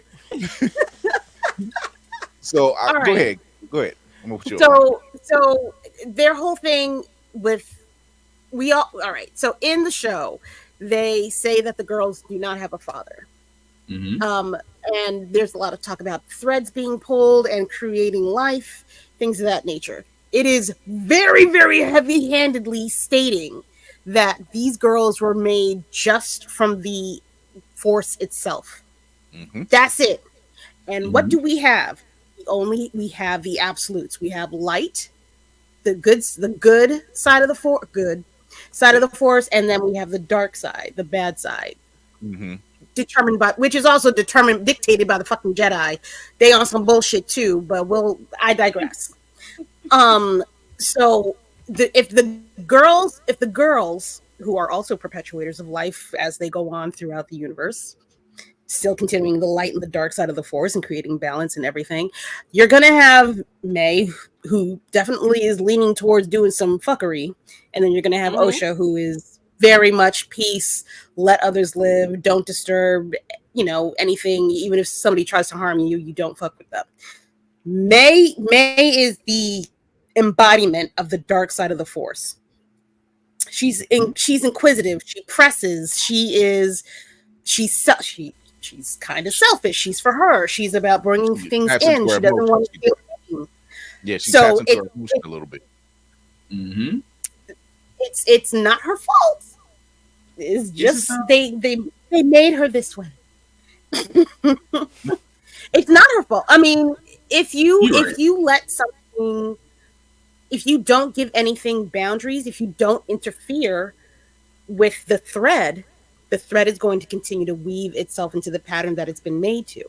So right. Go ahead. I'm gonna put you So their whole thing with all right. So in the show, they say that the girls do not have a father. And there's a lot of talk about threads being pulled and creating life, things of that nature. It is very, very heavy-handedly stating that these girls were made just from the Force itself. That's it. And what do we have? We have the absolutes. We have light, the good side of the Force, and then we have the dark side, the bad side. Which is also dictated by the fucking Jedi. They on some bullshit too, but I digress. So if the girls who are also perpetuators of life as they go on throughout the universe, still continuing the light and the dark side of the Force and creating balance and everything, you're gonna have May, who definitely is leaning towards doing some fuckery, and then you're gonna have Osha, who is very much peace, let others live, don't disturb, anything. Even if somebody tries to harm you, you don't fuck with them. May is the embodiment of the dark side of the Force. She's inquisitive. She presses. She's kind of selfish. She's for her. She's about bringing things in. She doesn't want to feel pain. Yeah, she taps into her emotion a little bit. It's not her fault. It's just they made her this way. It's not her fault. I mean, if you let something, if you don't give anything boundaries, if you don't interfere with the thread is going to continue to weave itself into the pattern that it's been made to.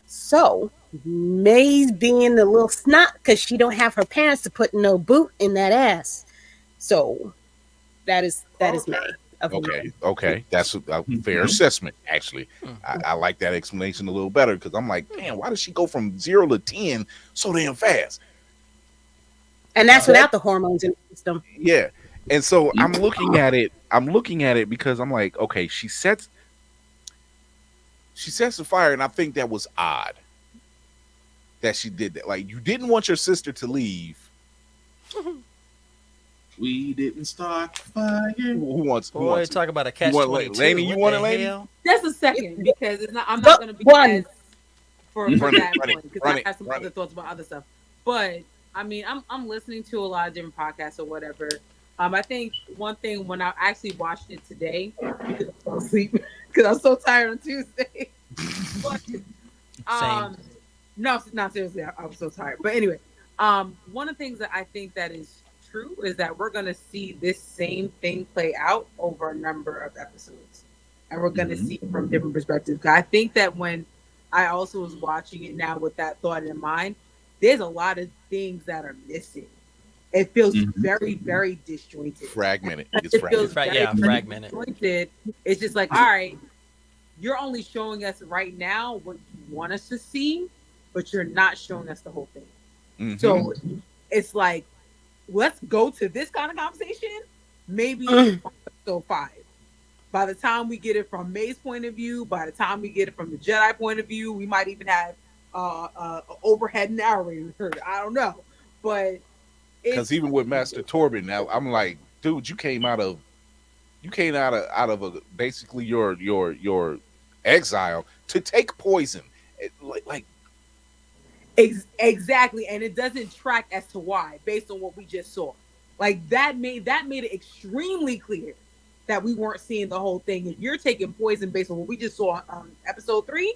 So May's being a little snot because she don't have her parents to put no boot in that ass. So that is May. of Okay, that's a fair assessment. Actually, I like that explanation a little better because I'm like, man, why does she go from 0 to 10 so damn fast? And that's without the hormones in the system. Yeah, and so I'm looking at it. Because I'm like, okay, she sets the fire, and I think that was odd that she did that. Like, you didn't want your sister to leave. We didn't start fire. Who wants? Talk about a catch 22. Laney, you want it, Laney? Just a second, because it's not. I'm not going to be as for that point because I have some other thoughts about other stuff. But I mean, I'm listening to a lot of different podcasts or whatever. I think one thing when I actually watched it today, because I fell asleep because I was so tired on Tuesday. But, no, not seriously. I was so tired. But anyway, one of the things that I think that is true is that we're going to see this same thing play out over a number of episodes, and we're going to see it from different perspectives. I think that when I also was watching it now with that thought in mind, there's a lot of things that are missing. It feels very, very disjointed. Fragmented. It's fragmented. Disjointed. It's just like, all right, you're only showing us right now what you want us to see, but you're not showing us the whole thing. So it's like, let's go to this kind of conversation, maybe episode 5. By the time we get it from May's point of view, by the time we get it from the Jedi point of view, we might even have overhead narrator. I don't know, but because even with Master Torben, now I'm like, dude, you came out of basically your exile to take poison, exactly, and it doesn't track as to why based on what we just saw. Like that made it extremely clear that we weren't seeing the whole thing. If you're taking poison based on what we just saw on episode 3,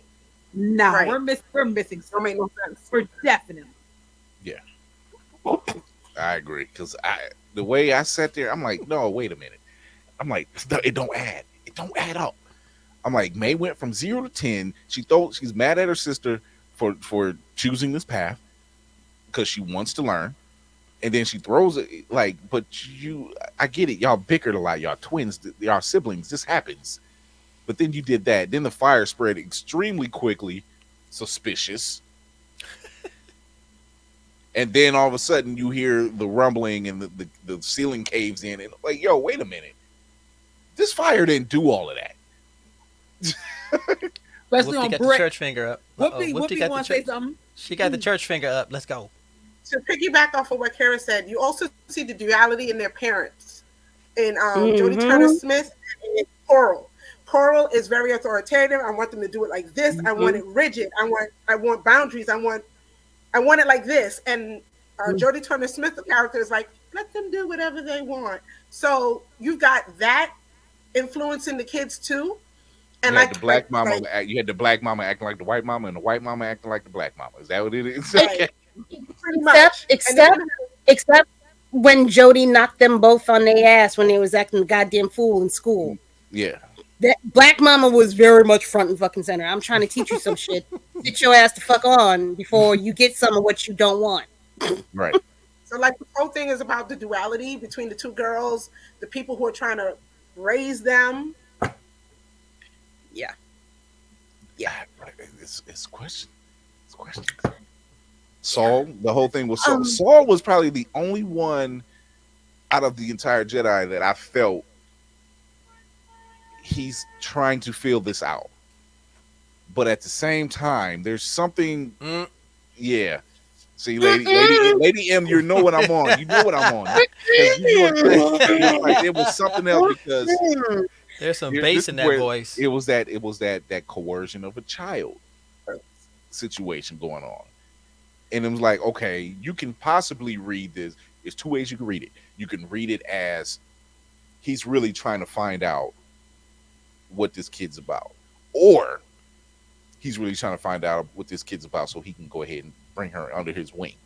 we're missing. So make no sense. We're definitely. Yeah, I agree. Because the way I sat there, I'm like, no, wait a minute. I'm like, it don't add. It don't add up. I'm like, May went from 0 to 10. She's mad at her sister for choosing this path because she wants to learn. And then she throws it like, but I get it. Y'all bickered a lot. Y'all twins, y'all siblings. This happens. But then you did that. Then the fire spread extremely quickly. Suspicious. And then all of a sudden you hear the rumbling and the ceiling caves in. And like, yo, wait a minute. This fire didn't do all of that. Especially Whoopty on got brick. the church finger up. Whoopty want to say something? She got the church finger up. Let's go. To piggyback off of what Kara said, you also see the duality in their parents. In Jodie Turner-Smith and Coral. Coral is very authoritative. I want them to do it like this. I want it rigid. I want boundaries. I want it like this. And Jodie Turner-Smith, the character, is like, let them do whatever they want. So you've got that influencing the kids too. And you had the black mama acting like the white mama, and the white mama acting like the black mama. Is that what it is? Okay. Except when Jodie knocked them both on their ass when they was acting a goddamn fool in school. Yeah. That black mama was very much front and fucking center. I'm trying to teach you some shit. Get your ass the fuck on before you get some of what you don't want. Right. So like the whole thing is about the duality between the two girls, the people who are trying to raise them. Yeah. It's question. It's question. Saul, the whole thing was Saul. Saul was probably the only one out of the entire Jedi that I felt he's trying to feel this out. But at the same time, there's something. Yeah. See, Lady M, you know what I'm on. You know what I'm on. It was something else because there's some bass in that voice. It was that coercion of a child situation going on. And it was like, okay, you can possibly read this. There's 2 ways you can read it. You can read it as he's really trying to find out what this kid's about. Or he's really trying to find out what this kid's about so he can go ahead and bring her under his wing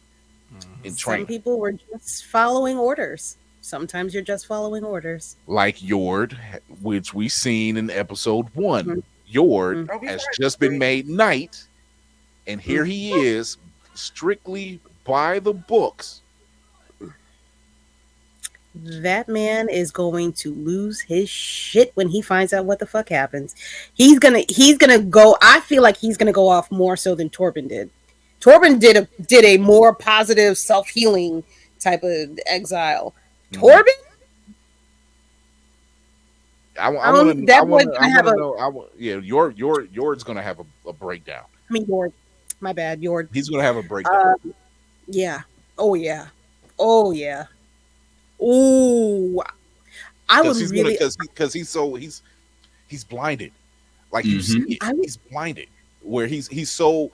and train. Some people were just following orders. Sometimes you're just following orders. Like Yord, which we seen in episode 1. Yord has just been made knight, and here he is, strictly by the books. that man is going to lose his shit when he finds out what the fuck happens. He's gonna go. I feel like he's gonna go off more so than Torben did. Torben did a more positive self healing type of exile. Torben, I want to. that I boy's want gonna have a. to know. Yeah, Yord's gonna have a breakdown. I mean, Yord. My bad, Yord. He's gonna have a breakdown. Yeah. Oh yeah. Oh yeah. Ooh. I would really. Because he's blinded. Like you see it, he's blinded. Where he's so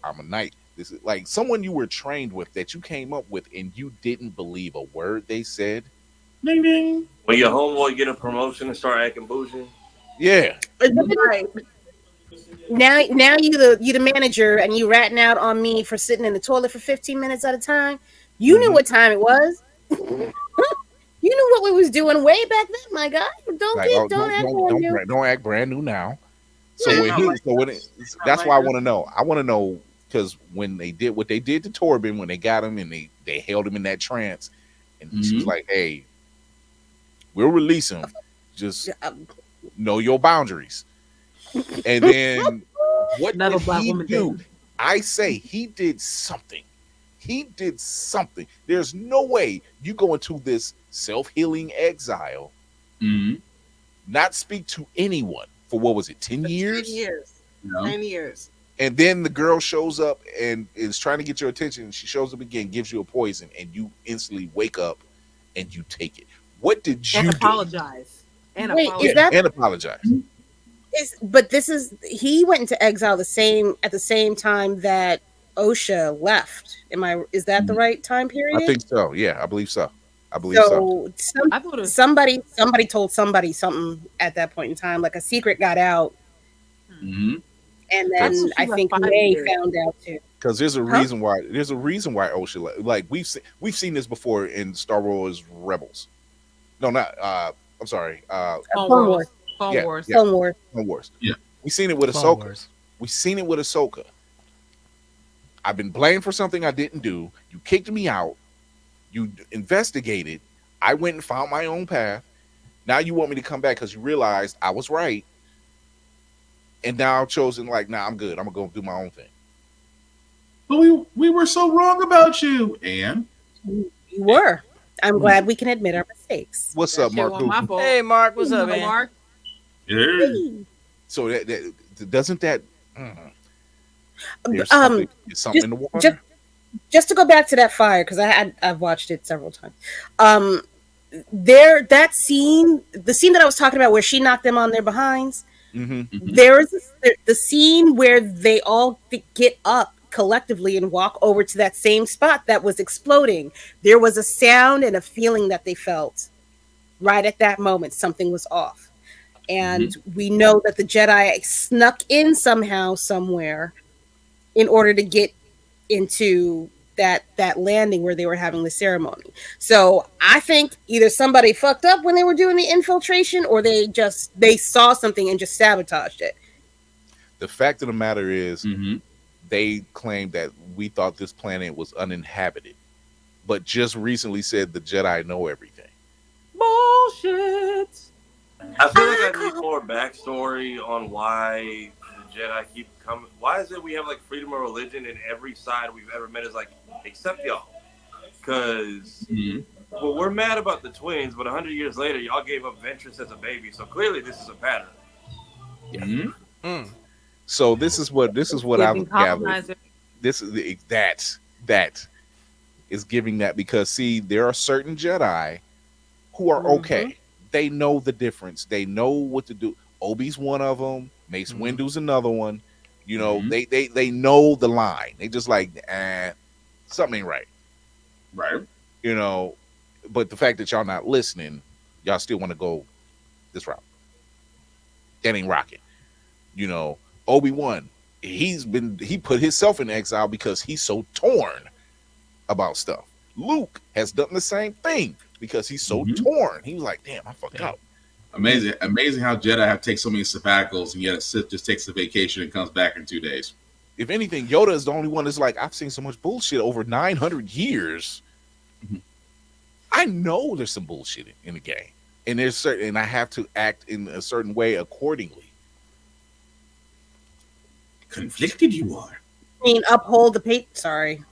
I'm a knight. This is like someone you were trained with that you came up with and you didn't believe a word they said. Ding ding. When your homeboy get a promotion and start acting bougie. Yeah. Right. Now you the manager and you ratting out on me for sitting in the toilet for 15 minutes at a time. You knew what time it was. You knew what we was doing way back then, my guy. Don't act brand new now. So that's why I want to know. I want to know because when they did what they did to Torben, when they got him and they held him in that trance, and she was like, "Hey, we'll release him. Just know your boundaries." And then what did he do? I say he did something. He did something. There's no way you go into this self-healing exile, not speak to anyone for what was it, 10 years? 10 years. No. 10 years. And then the girl shows up and is trying to get your attention. And she shows up again, gives you a poison, and you instantly wake up and you take it. What did you do? Apologize. And apologize. But he went into exile at the same time that OSHA left. Is that the right time period? I think so. Yeah, I believe so. Somebody told somebody something at that point in time. Like a secret got out. And then I think May found out too. Because there's a reason why. There's a reason why OSHA left. Like we've seen this before in Star Wars Rebels. No, not. I'm sorry. Clone Wars. Clone Wars. Yeah. We've seen it with Ahsoka. We've seen it with Ahsoka. I've been blamed for something I didn't do. You kicked me out. You investigated. I went and found my own path. Now you want me to come back because you realized I was right. And now I've chosen nah, I'm good. I'm gonna go do my own thing. But we were so wrong about you, Anne. You were. I'm glad we can admit our mistakes. What's up, Mark? Hey, Mark. What's up, man? Mark. Yeah. So that doesn't that. There's something in the water. Just to go back to that fire, because I've watched it several times. That scene, the scene that I was talking about, where she knocked them on their behinds. There is the scene where they all get up collectively and walk over to that same spot that was exploding. There was a sound and a feeling that they felt right at that moment. Something was off, and we know that the Jedi snuck in somehow, somewhere, in order to get into that landing where they were having the ceremony. So I think either somebody fucked up when they were doing the infiltration, or they saw something and just sabotaged it. The fact of the matter is, they claimed that we thought this planet was uninhabited, but just recently said the Jedi know everything. Bullshit. I feel like I need more backstory on why the Jedi keep coming. Why is it we have freedom of religion and every side we've ever met is except y'all? Because we're mad about the twins, but 100 years later, y'all gave up Ventress as a baby. So clearly, this is a pattern. Yeah. So this is what I've gathered. This is that is giving that, because see, there are certain Jedi who are okay. They know the difference. They know what to do. Obi's one of them. Mace Windu's another one. You know, they know the line. They just something ain't right. Right. You know, but the fact that y'all not listening, y'all still want to go this route. That ain't rocking. You know, Obi-Wan, he put himself in exile because he's so torn about stuff. Luke has done the same thing because he's so torn. He was like, damn, I fucked up. Amazing how Jedi have taken so many sabbaticals, and yet Sith just takes a vacation and comes back in 2 days. If anything, Yoda is the only one that's I've seen so much bullshit over 900 years. I know there's some bullshit in the game, and there's certain, and I have to act in a certain way accordingly. Conflicted you are. I mean, uphold the Sorry.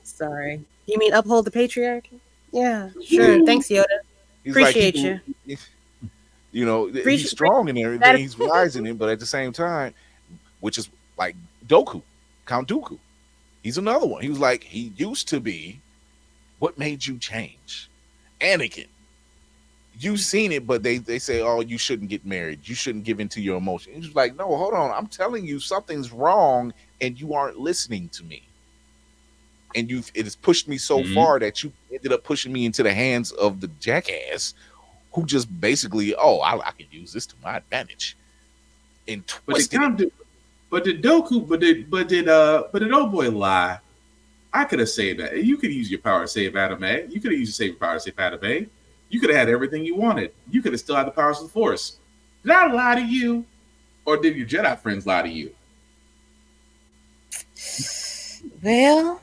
Sorry. You mean uphold the patriarchy? Yeah, sure. Thanks, Yoda. Appreciate you. You know, he's strong in everything. He's wise in it, but at the same time, which is like Doku, Count Dooku. He's another one. He was like, he used to be. What made you change? Anakin. You've seen it, but they say, oh, you shouldn't get married. You shouldn't give into your emotions. He's like, no, hold on. I'm telling you something's wrong, and you aren't listening to me. And it has pushed me so far that you ended up pushing me into the hands of the jackass who just basically, I can use this to my advantage. And twisted it. But did old boy lie? I could have saved that. You could use your power to save Adam A. You could have used your saving power to save Adam A. You could have had everything you wanted. You could have still had the powers of the Force. Did I lie to you? Or did your Jedi friends lie to you? Well,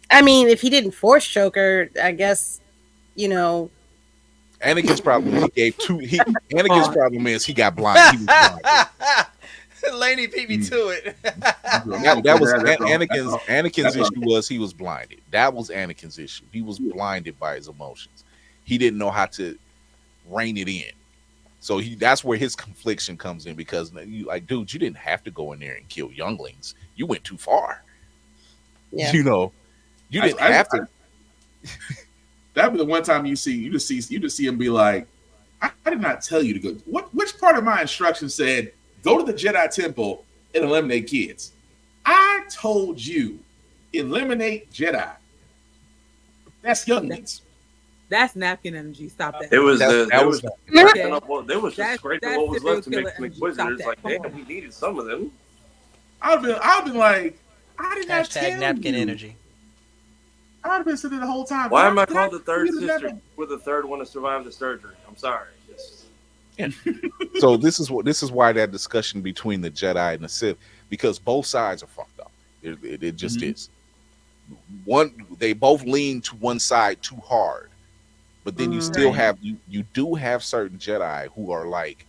I mean, if he didn't force choke her, I guess, Anakin's problem Anakin's problem is he got blind. He was blind. Laney beat me to it. that was Anakin's issue was he was blinded. That was Anakin's issue. He was blinded by his emotions. He didn't know how to rein it in. So that's where his confliction comes in, because you like, dude, you didn't have to go in there and kill younglings. You went too far. Yeah. You didn't have to. That'd be the one time you just see him be like, I did not tell you to go. Which part of my instruction said go to the Jedi Temple and eliminate kids? I told you eliminate Jedi. That's younglings. That's napkin energy. Stop that. It was okay. They was just scraping what was left to make some Inquisitors. Like, damn, we needed some of them. I've been like, I did not tell napkin you. energy. I'd have been sitting the whole time. Why am I called the third sister? We're the third one to survive the surgery. I'm sorry. Yeah. So this is why that discussion between the Jedi and the Sith, because both sides are fucked up. It just is. They both lean to one side too hard, but then you still have you do have certain Jedi who are like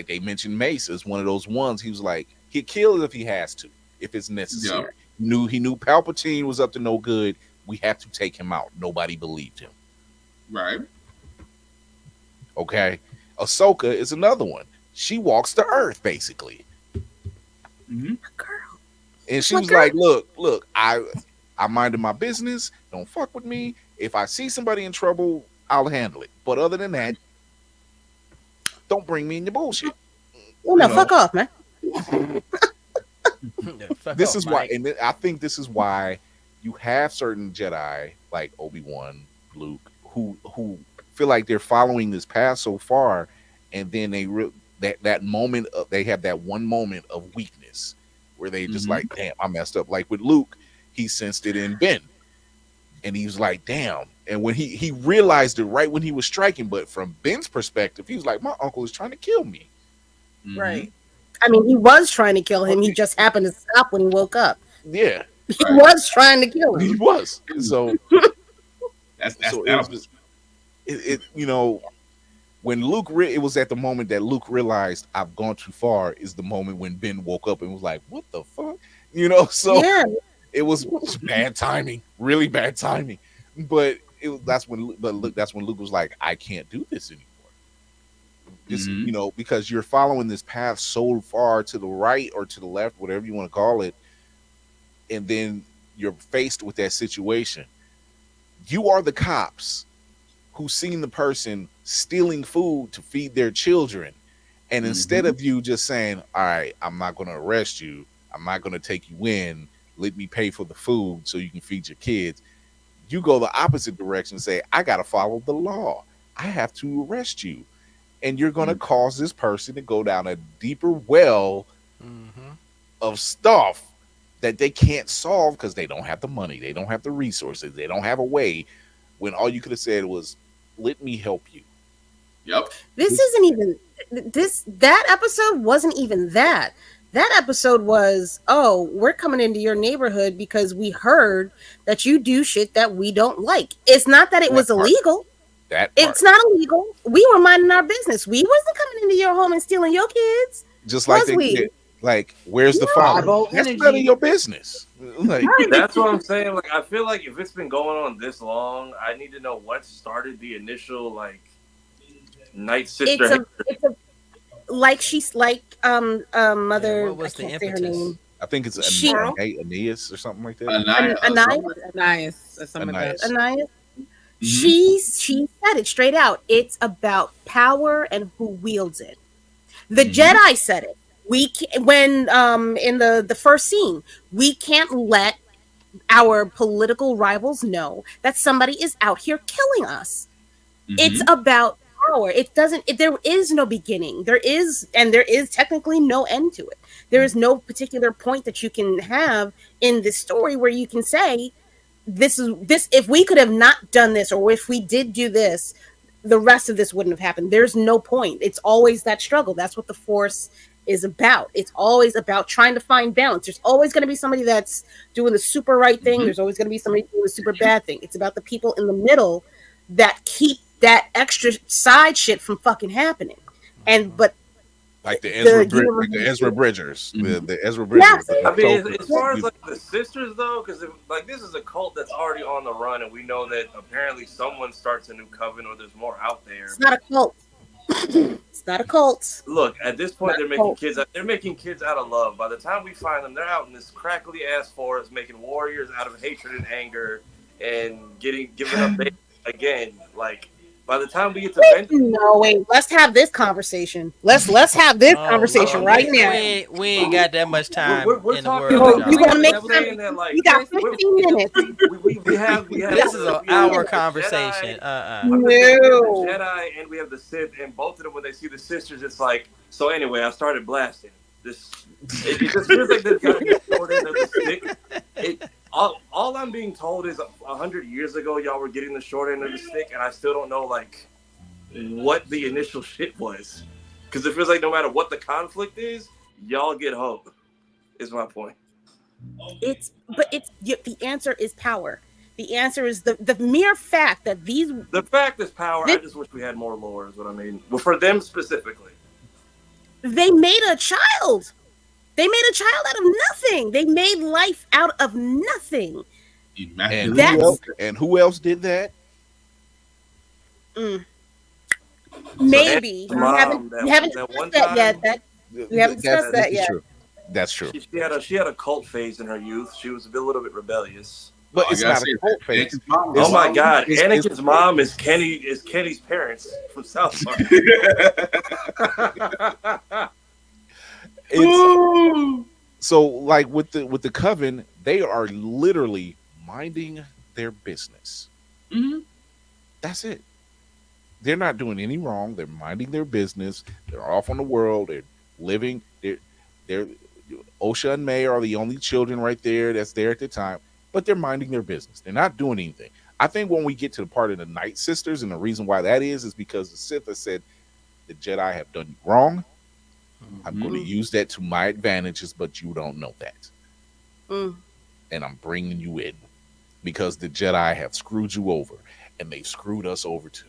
they mentioned Mace is one of those ones. He was like, he'd kill if he has to, if it's necessary. Yeah. He knew Palpatine was up to no good. We have to take him out. Nobody believed him. Right. Okay. Ahsoka is another one. She walks the earth, basically. Girl. And she was like, look, I minded my business. Don't fuck with me. If I see somebody in trouble, I'll handle it. But other than that, don't bring me in your bullshit. Well, no, fuck off, man. This is why, and I think this is why you have certain Jedi like Obi-Wan, Luke, who feel like they're following this path so far, and then that moment they have that one moment of weakness where they just like, damn, I messed up. Like with Luke, he sensed it in Ben, and he was like, damn. And when he realized it right when he was striking, but from Ben's perspective, he was like, my uncle is trying to kill me. Right. I mean, he was trying to kill him. He just happened to stop when he woke up. Yeah. He was trying to kill him. He was. So when Luke it was at the moment that Luke realized I've gone too far is the moment when Ben woke up and was like, what the fuck? So it was bad timing, really bad timing. But that's when Luke was like, I can't do this anymore. This, because you're following this path so far to the right or to the left, whatever you want to call it, and then you're faced with that situation. You are the cops who seen the person stealing food to feed their children, and instead of you just saying, all right, I'm not going to arrest you, I'm not going to take you in, let me pay for the food so you can feed your kids, you go the opposite direction and say, I got to follow the law, I have to arrest you. And you're going to cause this person to go down a deeper well of stuff that they can't solve because they don't have the money, they don't have the resources, they don't have a way, when all you could have said was, let me help you. Yep. That episode wasn't even that. That episode was, oh, we're coming into your neighborhood because we heard that you do shit that we don't like. It's not that it was illegal. That part. It's not illegal. We were minding our business. We wasn't coming into your home and stealing your kids. Just like they did. Like, where's the father? That's none of your business. Like, that's what I'm saying. Like, I feel like if it's been going on this long, I need to know what started the initial like night sister. Like she's like mother. What was I can't the say her impetus? name. I think it's Aeneas or something like that. Anais. She said it straight out. It's about power and who wields it. The Jedi said it. When in the first scene, we can't let our political rivals know that somebody is out here killing us. It's about power. It doesn't. There is no beginning. There is technically no end to it. There is no particular point that you can have in this story where you can say this. If we could have not done this, or if we did do this, the rest of this wouldn't have happened. There's no point. It's always that struggle. That's what the Force is about. It's always about trying to find balance. There's always going to be somebody that's doing the super right thing. There's always going to be somebody doing the super bad thing. It's about the people in the middle that keep that extra side shit from fucking happening. But like the Ezra Bridgers, the Ezra Bridgers. Yes. I mean, as far as like the sisters though, because like this is a cult that's already on the run, and we know that apparently someone starts a new coven, or there's more out there. It's not a cult. It's not a cult. Look, at this point, they're making kids. They're making kids out of love. By the time we find them, they're out in this crackly ass forest, making warriors out of hatred and anger, and giving up babies again. Like, by the time we get to no, wait. Let's have this conversation. Let's have this conversation right now. We ain't got that much time we're in the talking. world. You gonna make that, like, you got 15 minutes. We have this is an hour conversation. No. The Jedi and we have the Sith, and both of them, when they see the sisters, it's like, so anyway, I started blasting. It just feels like there's got to be a short end of the stick. All I'm being told is 100 years ago, y'all were getting the short end of the stick, and I still don't know like what the initial shit was. Because it feels like no matter what the conflict is, y'all get hope. Is my point. The answer is power. The answer is the mere fact that the fact is power. I just wish we had more lore. Is what I mean. Well, for them specifically, they made a child. They made a child out of nothing. They made life out of nothing. And who else did that? Maybe. We haven't discussed that yet. We haven't discussed that yet. That's true. She had a cult phase in her youth. She was a little bit rebellious. But it's not a cult phase. Oh my God! Anakin's mom is Kenny's parents from South Park. So like with the coven, they are literally minding their business. That's it. They're not doing any wrong. They're minding their business. They're off on the world. They're living. They're Osha and May are the only children right there that's there at the time, but they're minding their business. They're not doing anything. I think when we get to the part of the Night Sisters, and the reason why that is because the Sith has said the Jedi have done you wrong. I'm going to use that to my advantages, but you don't know that. And I'm bringing you in because the Jedi have screwed you over, and they've screwed us over too.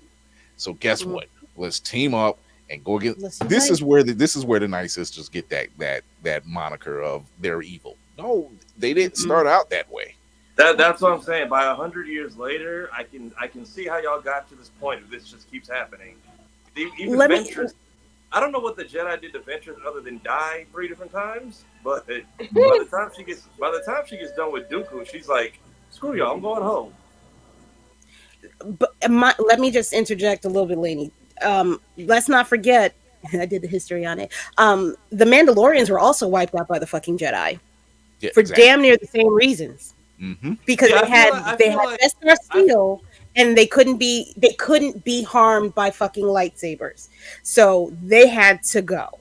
So guess what? Let's team up and go get. This is where the Night Sisters get that moniker of they're evil. No, they didn't start out that way. That's what I'm saying. By 100 years later, I can see how y'all got to this point. If this just keeps happening, even Ventress. I don't know what the Jedi did to Ventress other than die 3 different times. But by the time she gets done with Dooku, she's like, "Screw y'all, I'm going home." But let me just interject a little bit, Lainey. Let's not forget, I did the history on it. The Mandalorians were also wiped out by the fucking Jedi for damn near the same reasons. Because they had S13E018 steel, and they couldn't be harmed by fucking lightsabers, so they had to go.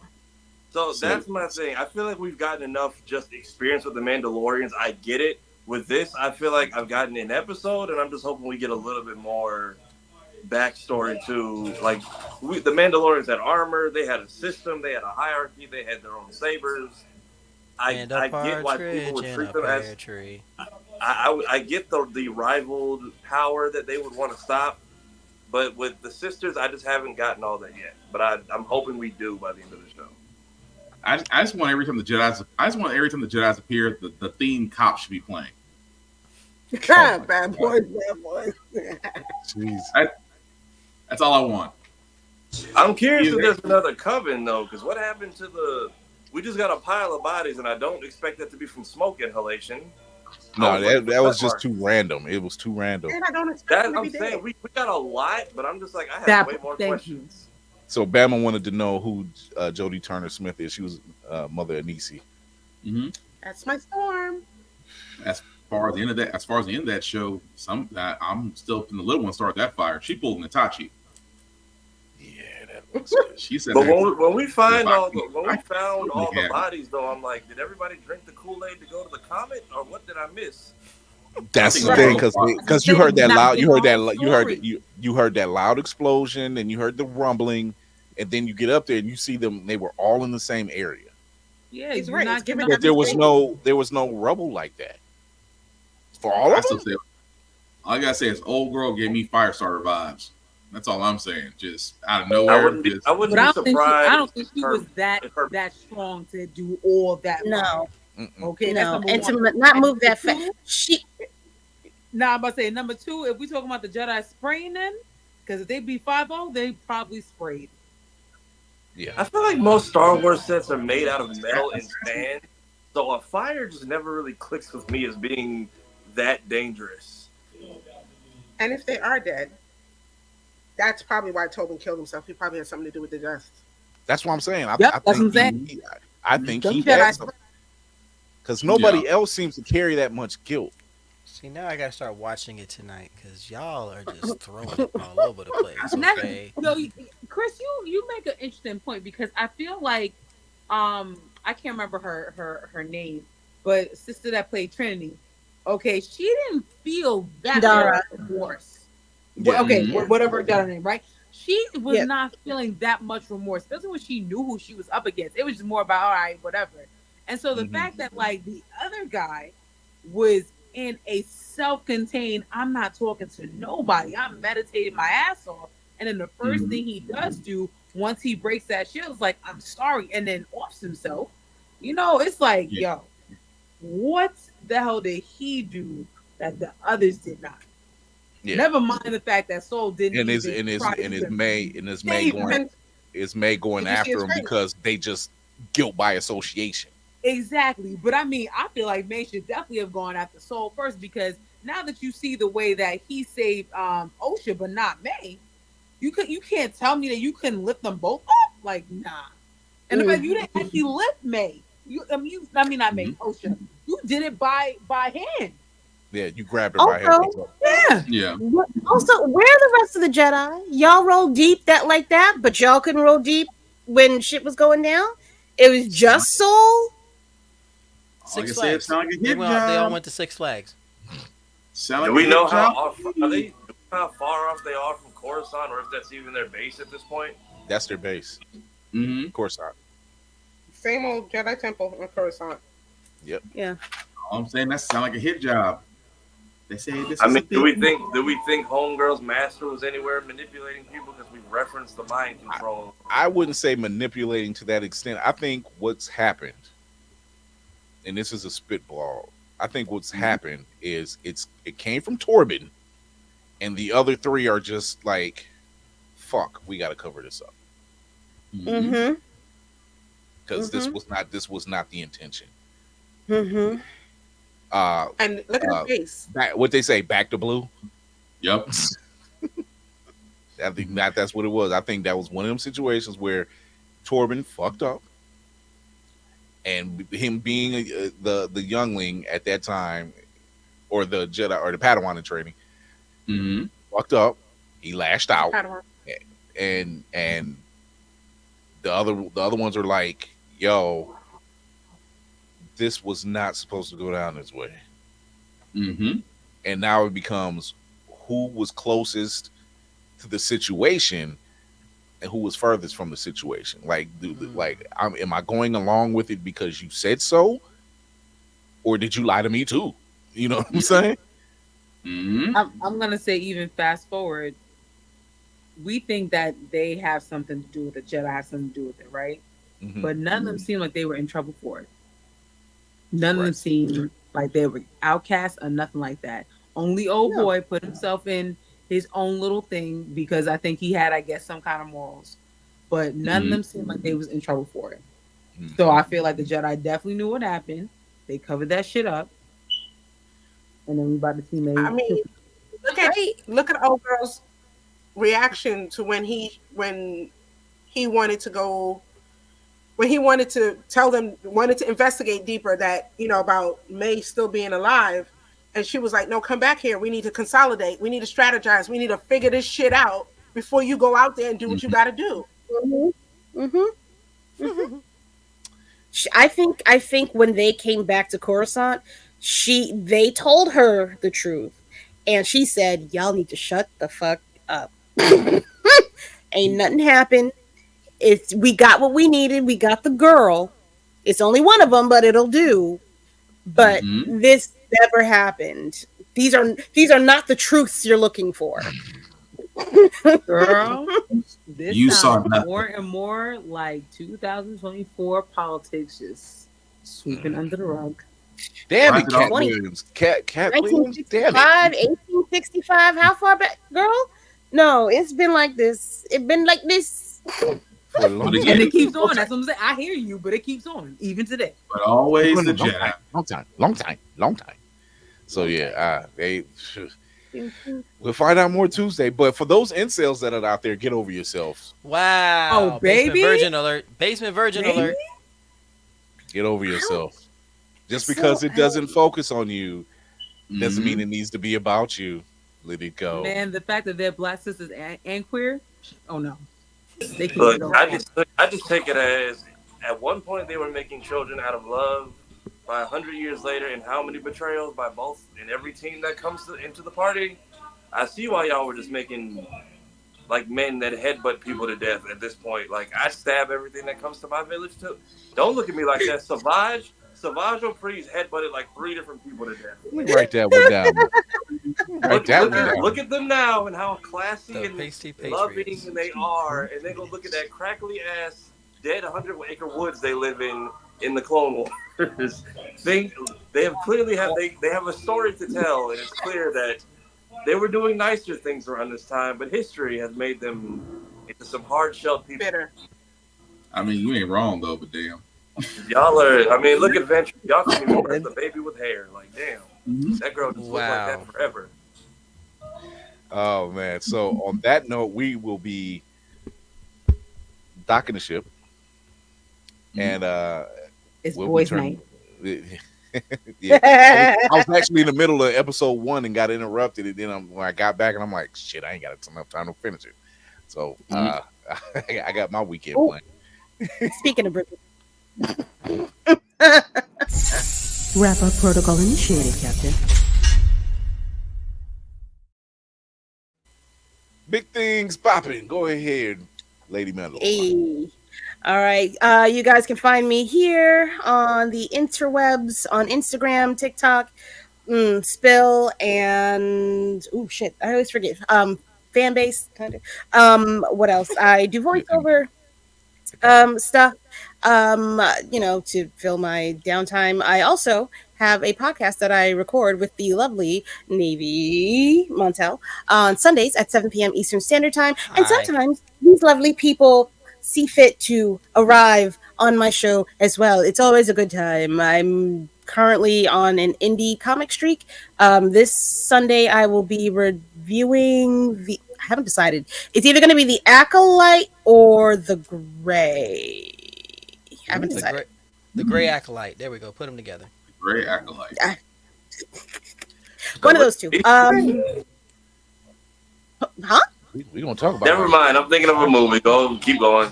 So that's my thing. I feel like we've gotten enough just experience with the Mandalorians. I get it. With this, I feel like I've gotten an episode, and I'm just hoping we get a little bit more backstory to, like, the Mandalorians had armor, they had a system, they had a hierarchy, they had their own sabers. And a get why people partridge would in treat a them as pear tree. I get the rivaled power that they would want to stop, but with the sisters, I just haven't gotten all that yet. But I'm hoping we do by the end of the show. I just want every time the Jedi's appear, the theme cop should be playing. Bad boys, bad boys. Jeez. That's all I want. I'm curious if there's another coven though, because what happened to the? We just got a pile of bodies, and I don't expect that to be from smoke inhalation. No, that was just too random. It was too random. And I don't expect them to I'm be saying dead. we got a lot, but I'm just like I have way more Thank questions. So Bama wanted to know who Jodie Turner Smith is. She was mother of Nisi. Mm-hmm. That's my storm. As far as the end of that show, I'm still in the little one started that fire. She pulled Natachi. Yeah, that was. She said. But when we found all the bodies, though, I'm like, did everybody drink the Kool-Aid to go to the comet, or what did I miss? That's the thing, because you heard that loud. You heard that loud explosion, and you heard the rumbling, and then you get up there and you see them. They were all in the same area. Yeah, He's you're right. not It's giving giving up But the there was no rubble like that for all I of still them. say, all I gotta say is, old girl gave me Firestarter vibes. That's all I'm saying. Just out of nowhere. I wouldn't be But I surprised. don't think she was that strong to do all that. No. Okay, No, that's and to number one. not move that Number fast. two? She Nah, I'm about to say number two. If we talking about the Jedi spraying, then because if they be 5-0, they probably sprayed. Yeah, I feel like most Star Wars sets are made out of metal and sand, so a fire just never really clicks with me as being that dangerous. And if they are dead, that's probably why Tobin killed himself. He probably had something to do with the dust. that's what I'm saying. Yep, that's what I'm saying. I think Them he Jedi has because nobody else seems to carry that much guilt. See, now I gotta start watching it tonight because y'all are just throwing it all over the place. Okay. Yo, Chris, you make an interesting point because I feel like I can't remember her name, but sister that played Trinity. Okay, she didn't feel that Dara. much remorse. Yeah. Okay, Mhm. whatever got her name, right? She was Yeah. not feeling that much remorse, especially when she knew who she was up against. It was just more about all right, whatever. And so the fact that like the other guy was in a self-contained, I'm not talking to nobody, I'm meditating my ass off, and then the 1st thing he does do once he breaks that shield is like, I'm sorry, and then offs himself. You know, it's like, yo, what the hell did he do that the others did not? Yeah. Never mind the fact that Soul didn't. And even try to is May save going him. is May going Did you see after his him face? because they just guilt by association. Exactly, but I mean, I feel like May should definitely have gone after Soul first because now that you see the way that he saved Osha, but not May, you can't tell me that you couldn't lift them both up. Like, nah. And the fact you didn't actually lift May, not May, Osha. You did it by hand. Yeah, you grabbed her by her. also, Yeah. also, where are the rest of the Jedi? Y'all roll deep like that, but y'all couldn't roll deep when shit was going down. It was just Soul. Six All I can say Flags. is sound like a They hit all job. went to Six Flags. Sound Do like we a hit know how job. off are they? Do we know how far off they are from Coruscant, or if that's even their base at this point? That's their base. Mm-hmm. Of course not. Same old Jedi Temple in Coruscant. Yep. Yeah. All I'm saying, that sound like a hit job. They say this. I is mean, a do we big- think Homegirl's master was anywhere manipulating people because we referenced the mind control? I wouldn't say manipulating to that extent. I think what's happened, and this is a spitball, I think what's happened is it came from Torben, and the other three are just like, fuck, we got to cover this up Mm-hmm. because this was not the intention. Mm-hmm. And look at his face. What they say, back to blue. Yep. I think that's what it was. I think that was one of them situations where Torben fucked up, and him being the youngling at that time, or the Jedi or the Padawan in training, fucked up. He lashed out, and the other ones are like, "Yo, this was not supposed to go down this way." Mm-hmm. And now it becomes who was closest to the situation who was furthest from the situation? Like, am I going along with it because you said so, or did you lie to me too? You know what I'm saying? I'm gonna say even fast forward. We think that they have something to do with it. Jedi have something to do with it, right? Mhm. But none of them seem like they were in trouble for it. None of them seemed like they were outcasts or nothing like that. Only old boy put himself in his own little thing because I think he had, I guess, some kind of morals. But none of them seemed like they was in trouble for it. So I feel like the Jedi definitely knew what happened. They covered that shit up. And then we about to see maybe. I mean, look at old girl's reaction to when he wanted to go, when he wanted to tell them, wanted to investigate deeper that, about May still being alive. And she was like, no, come back here. We need to consolidate. We need to strategize. We need to figure this shit out before you go out there and do what you got to do. I think when they came back to Coruscant, they told her the truth, and she said, "Y'all need to shut the fuck up." Ain't nothing happened. We got what we needed. We got the girl. It's only one of them, but it'll do. But this never happened. These are not the truths you're looking for. Girl, this You sounds saw more and more like 2024 politics just sweeping under the rug. Damn Right, it, Cat 20. Williams. Cat Williams. Damn 1965, it. 1865. How far back, girl? No, it's been like this. It's been like this. For a long But time. again, And it keeps on. That's what I'm saying. I hear you, but it keeps on, even today. but always the Jedi. Long time. So yeah, we'll find out more Tuesday. But for those incels that are out there, get over yourselves. Wow. Oh, baby. Basement virgin alert. Basement virgin Baby? alert. Get over yourself. Just because it doesn't focus on you doesn't mean it needs to be about you. Let it go. Man, the fact that they're black sisters and queer, oh no. They can't Look, go I wrong. just take it as at one point they were making children out of love. By 100 years later, and how many betrayals by both in every team that comes into the party, I see why y'all were just making like men that headbutt people to death at this point. Like I stab everything that comes to my village too. Don't look at me like that. Savage O'Pree's headbutted like 3 different people to death. Write that one down. Look at them now and how classy The and pasty loving patriots. they are, and they go look at that crackly ass dead 100-acre woods they live in the Clone Wars. They have clearly they have a story to tell, and it's clear that they were doing nicer things around this time, but history has made them into some hard-shelled people. Bitter. I mean, you ain't wrong though, but damn. Y'all are. I mean, look at Venture. Y'all can be more as a baby with hair. Like, damn, that girl just looked like that forever. Oh man. So on that note, we will be docking the ship. And It's we'll boys' return- night. Yeah, I was actually in the middle of episode 1 and got interrupted, and then when I got back, and I'm like, shit, I ain't got enough time to finish it. So I got my weekend planned. Speaking of Bridget. Wrap-up protocol initiated, Captain. Big things popping. Go ahead, Lady Mendel. Hey. All right. You guys can find me here on the interwebs, on Instagram, TikTok, Spill, and oh shit, I always forget. Fan base, kind of. What else? I do voiceover stuff. To fill my downtime. I also have a podcast that I record with the lovely Navy Montel on Sundays at 7 p.m. Eastern Standard Time. And sometimes these lovely people see fit to arrive on my show as well. It's always a good time. I'm currently on an indie comic streak. This Sunday I will be reviewing I haven't decided. It's either going to be the Acolyte or the Gray. I haven't decided. The Gray Acolyte. There we go. Put them together. Gray Acolyte. One of those two. Huh? We gonna talk about. Never mind. I'm thinking of a movie. Keep going.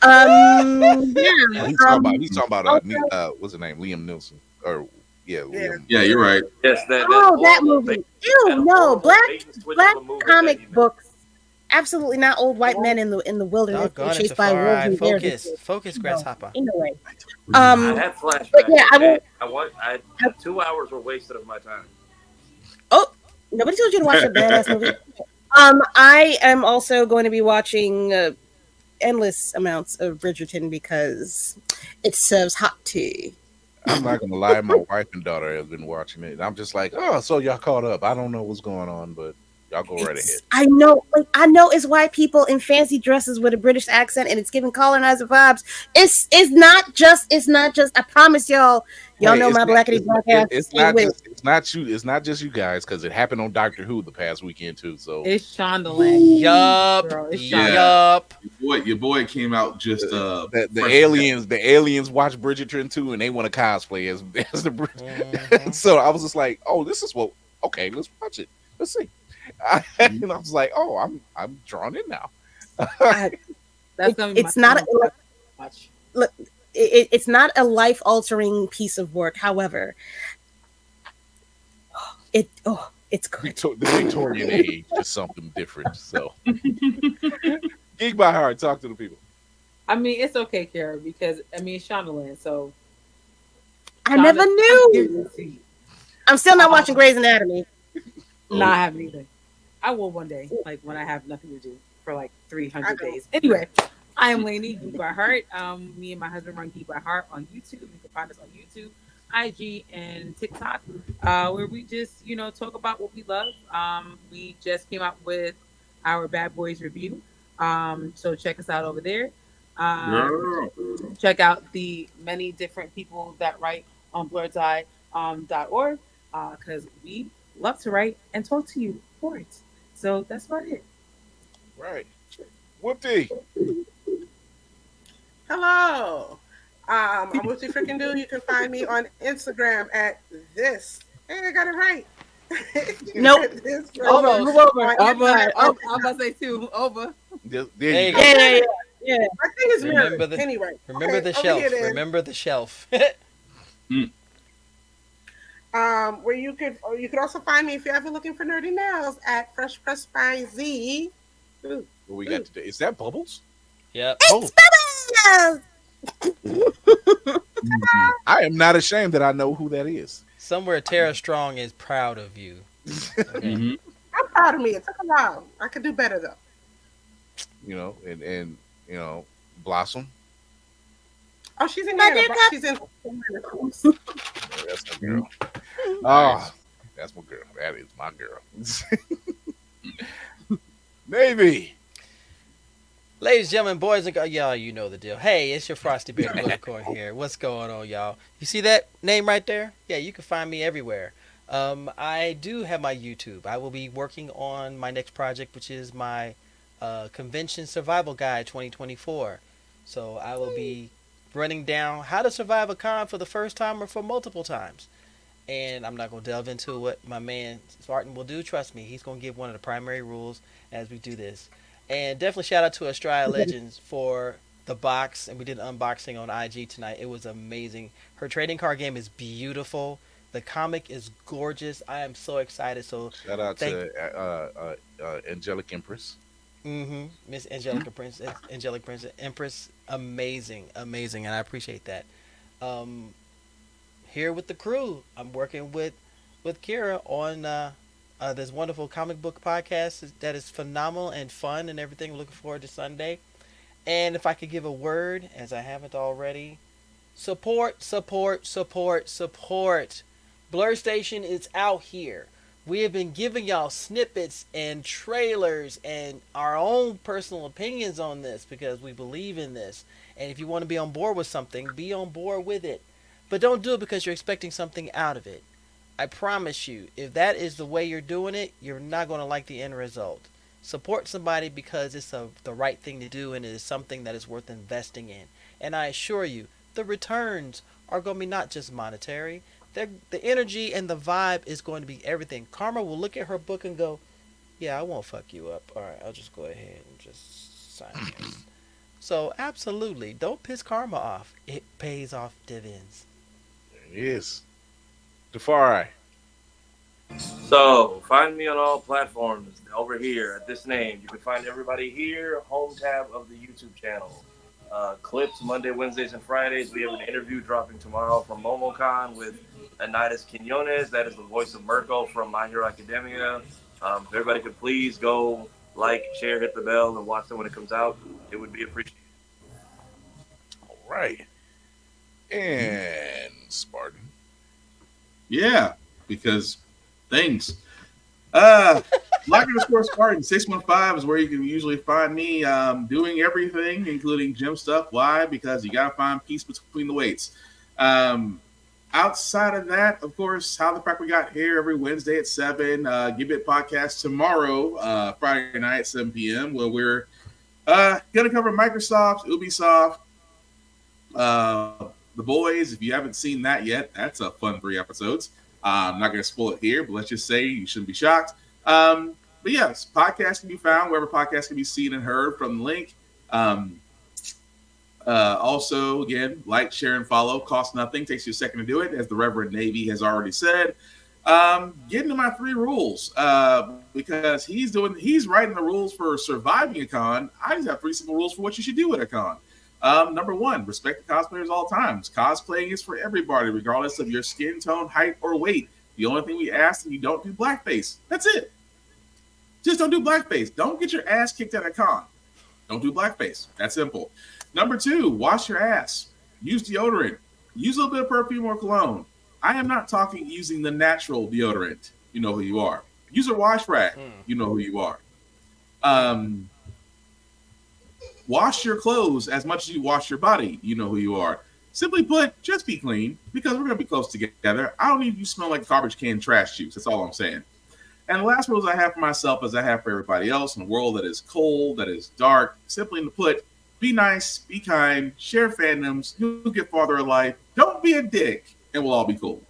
Yeah. He's talking about what's his name? Liam Neeson. Or Liam. Yeah, you're right. Yes, that movie. Ew, no. Black comic books absolutely not old white men in the wilderness being Doggone it, chased by wolves Safari. and bears. Focus, Grasshopper. Anyway, I had flashbacks. but yeah, Okay? I 2 hours were wasted of my time. Oh, nobody told you to watch a badass movie. I am also going to be watching endless amounts of Bridgerton because it serves hot tea. I'm not gonna lie, my wife and daughter have been watching it. I'm just like, oh, so y'all caught up. I don't know what's going on, but y'all go right ahead. I know it's white people in fancy dresses with a British accent, and it's giving colonizer vibes. It's not just. I promise y'all. Y'all know my blackity black ass. It's not just you guys, because it happened on Doctor Who the past weekend too. So it's Shondaland. Yup. Your boy came out just the aliens watch Bridgerton too, and they want to cosplay as the Bridgerton. So I was just like, oh, this is what. Okay, let's watch it. Let's see. And I was like, oh, I'm drawn in now. It's not a life altering piece of work. However, it's good. The Victorian age is something different. So, Geek by Heart, talk to the people. I mean, it's okay, Kara, because it's Shondaland. So I never knew. I'm still not watching Grey's Anatomy. No, I haven't either. I will one day, like when I have nothing to do for like 300 days. Anyway, I am Lainey, Geek by Heart. Me and my husband run Geek by Heart on YouTube. You can find us on YouTube, IG, and TikTok, where we just, talk about what we love. We just came out with our Bad Boys review. So check us out over there. Check out the many different people that write on blerdeye.org, because we love to write and talk to you for it. So that's about it. Right. Whoopty. Hello. I'm Whoopty Freaking Do. You can find me on Instagram at this. Hey, I got it right. Nope. Over. I'm about to say two. Over. There you go. Yeah. I think it's remember the, anyway. Remember the shelf. Remember the shelf. Where you could also find me if you're ever looking for nerdy nails at Fresh Press by Z. What we got today? Is that Bubbles? Yep. It's Bubbles. I am not ashamed that I know who that is. Somewhere Tara Strong is proud of you. Okay. I'm proud of me. It took a while. I could do better though. And Blossom. Oh, she's in here. She's in. That's my girl. Oh, that's my girl. That is my girl. Navy. Ladies and gentlemen, boys and girls, y'all, you know the deal. Hey, it's your Frosty Bear Unicorn here. What's going on, y'all? You see that name right there? Yeah, you can find me everywhere. I do have my YouTube. I will be working on my next project, which is my Convention Survival Guide 2024. So I will be running down how to survive a con for the first time or for multiple times. And I'm not going to delve into what my man Spartan will do. Trust me, he's going to give one of the primary rules as we do this. And definitely shout out to Australia Legends for the box. And we did an unboxing on IG tonight. It was amazing. Her trading card game is beautiful. The comic is gorgeous. I am so excited. So shout out to Angelic Empress. Miss Angelica Prince, Angelic Prince, Empress, amazing, and I appreciate that. Here with the crew, I'm working with Kira on this wonderful comic book podcast that is phenomenal and fun and everything. Looking forward to Sunday. And if I could give a word, as I haven't already, support. Blerd Station is out here. We have been giving y'all snippets and trailers and our own personal opinions on this because we believe in this. And if you want to be on board with something, be on board with it. But don't do it because you're expecting something out of it. I promise you, if that is the way you're doing it, you're not going to like the end result. Support somebody because it's the right thing to do and it is something that is worth investing in. And I assure you, the returns are going to be not just monetary. The energy and the vibe is going to be everything. Karma will look at her book and go, yeah, I won't fuck you up. All right, I'll just go ahead and just sign this. So absolutely, don't piss Karma off. It pays off dividends. There it is. Defari. So find me on all platforms over here at this name. You can find everybody here. Home tab of the YouTube channel. Clips Monday, Wednesdays, and Fridays. We have an interview dropping tomorrow from MomoCon with Anidas Quinones. That is the voice of Mirko from My Hero Academia. If everybody could please go like, share, hit the bell, and watch it when it comes out, it would be appreciated. All right. And Spartan. Yeah, because things. Black_Spartan 615 is where you can usually find me doing everything, including gym stuff. Why? Because you gotta find peace between the weights. Outside of that, of course, How the Crack We Got here every Wednesday at 7. Give It podcast tomorrow, Friday night at 7 p.m. where we're gonna cover Microsoft, Ubisoft, The Boys. If you haven't seen that yet, that's a fun 3 episodes. I'm not going to spoil it here, but let's just say you shouldn't be shocked. But yes, podcasts can be found wherever podcasts can be seen and heard from the link. Also, again, like, share, and follow. Costs nothing. Takes you a second to do it, as the Reverend Navy has already said. Get into my 3 rules because he's writing the rules for surviving a con. I just have 3 simple rules for what you should do at a con. Number 1, respect the cosplayers all times. Cosplaying is for everybody, regardless of your skin tone, height, or weight. The only thing we ask is you don't do blackface. That's it. Just don't do blackface. Don't get your ass kicked at a con. Don't do blackface. That's simple. Number 2, wash your ass. Use deodorant. Use a little bit of perfume or cologne. I am not talking using the natural deodorant. You know who you are. Use a wash rag. You know who you are. Wash your clothes as much as you wash your body. You know who you are. Simply put, just be clean because we're going to be close together. I don't need you to smell like garbage can trash juice. That's all I'm saying. And the last rules I have for myself as I have for everybody else in a world that is cold, that is dark, simply to put, be nice, be kind, share fandoms, you'll get farther in life. Don't be a dick, and we'll all be cool.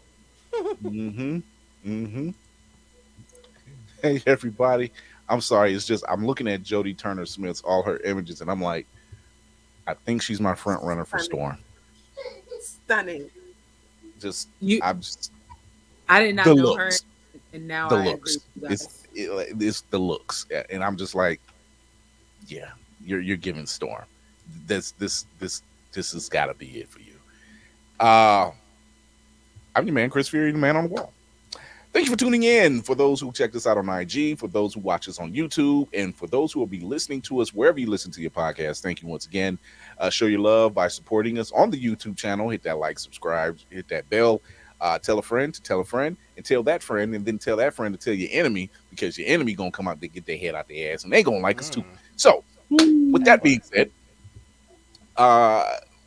Hey, everybody. I'm sorry. It's just I'm looking at Jodie Turner Smith's all her images, and I'm like, I think she's my front runner for Storm. Stunning. I did not the know looks. her, and now The I looks. agree with you guys. It's the looks, and I'm just like, yeah, you're giving Storm. This has got to be it for you. I'm your man, Chris Fury, the man on the wall. Thank you for tuning in. For those who checked us out on IG, for those who watch us on YouTube, and for those who will be listening to us wherever you listen to your podcast, thank you once again. Show your love by supporting us on the YouTube channel. Hit that like, subscribe, hit that bell. Tell a friend to tell a friend, and tell that friend, and then tell that friend to tell your enemy, because your enemy gonna come out to get their head out their ass, and they gonna like us too. So, with that being said,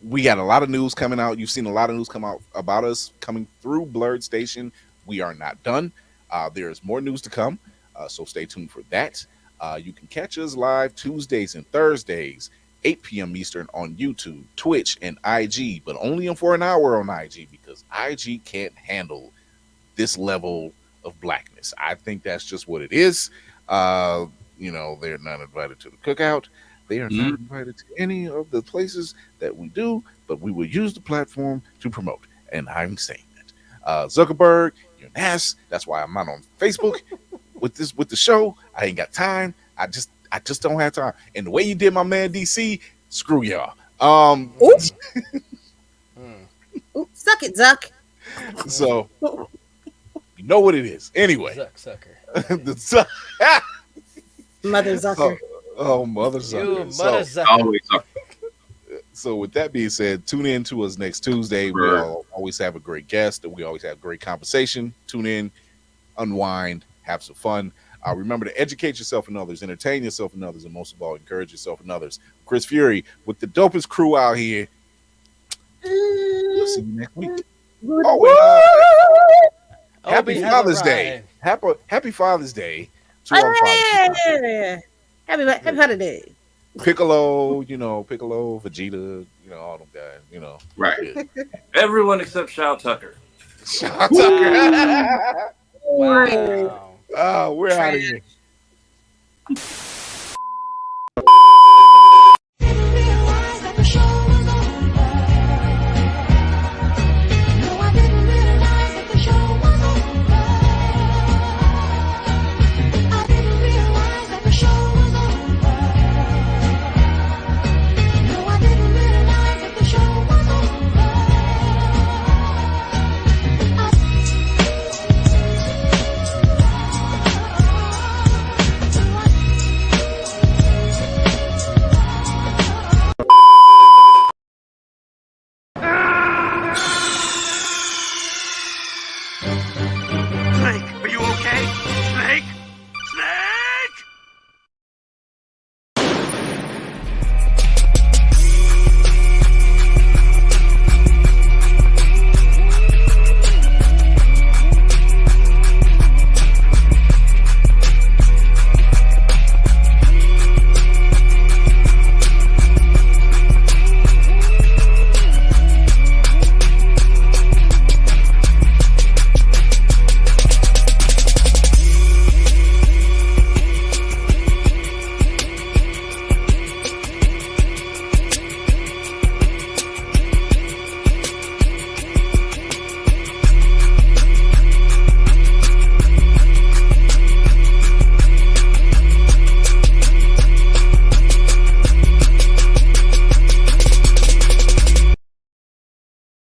we got a lot of news coming out. You've seen a lot of news come out about us coming through Blerd Station. We are not done. There's more news to come, so stay tuned for that. You can catch us live Tuesdays and Thursdays, 8 p.m. Eastern on YouTube, Twitch, and IG, but only for an hour on IG because IG can't handle this level of blackness. I think that's just what it is. They're not invited to the cookout. They are not invited to any of the places that we do, but we will use the platform to promote. And I'm saying that. Zuckerberg, you're an ass. That's why I'm not on Facebook with the show. I ain't got time. I just don't have time. And the way you did my man DC, screw y'all. Oops. Suck it, Zuck. So you know what it is. Anyway. Zuck sucker. Mother Zucker. Oh, Mother Zucker. Mother Zucker. Always up. So with that being said, tune in to us next Tuesday. We'll always have a great guest, and we always have great conversation. Tune in, unwind, have some fun. Remember to educate yourself and others, entertain yourself and others, and most of all, encourage yourself and others. Chris Fury with the dopest crew out here. We'll see you next week. Happy Father's Day. Happy Father's Day to our fathers. Happy Father's Day. Piccolo, Vegeta, all them guys, Right. Everyone except Shao Tucker. Shao Tucker. Wow. Oh, we're out of here.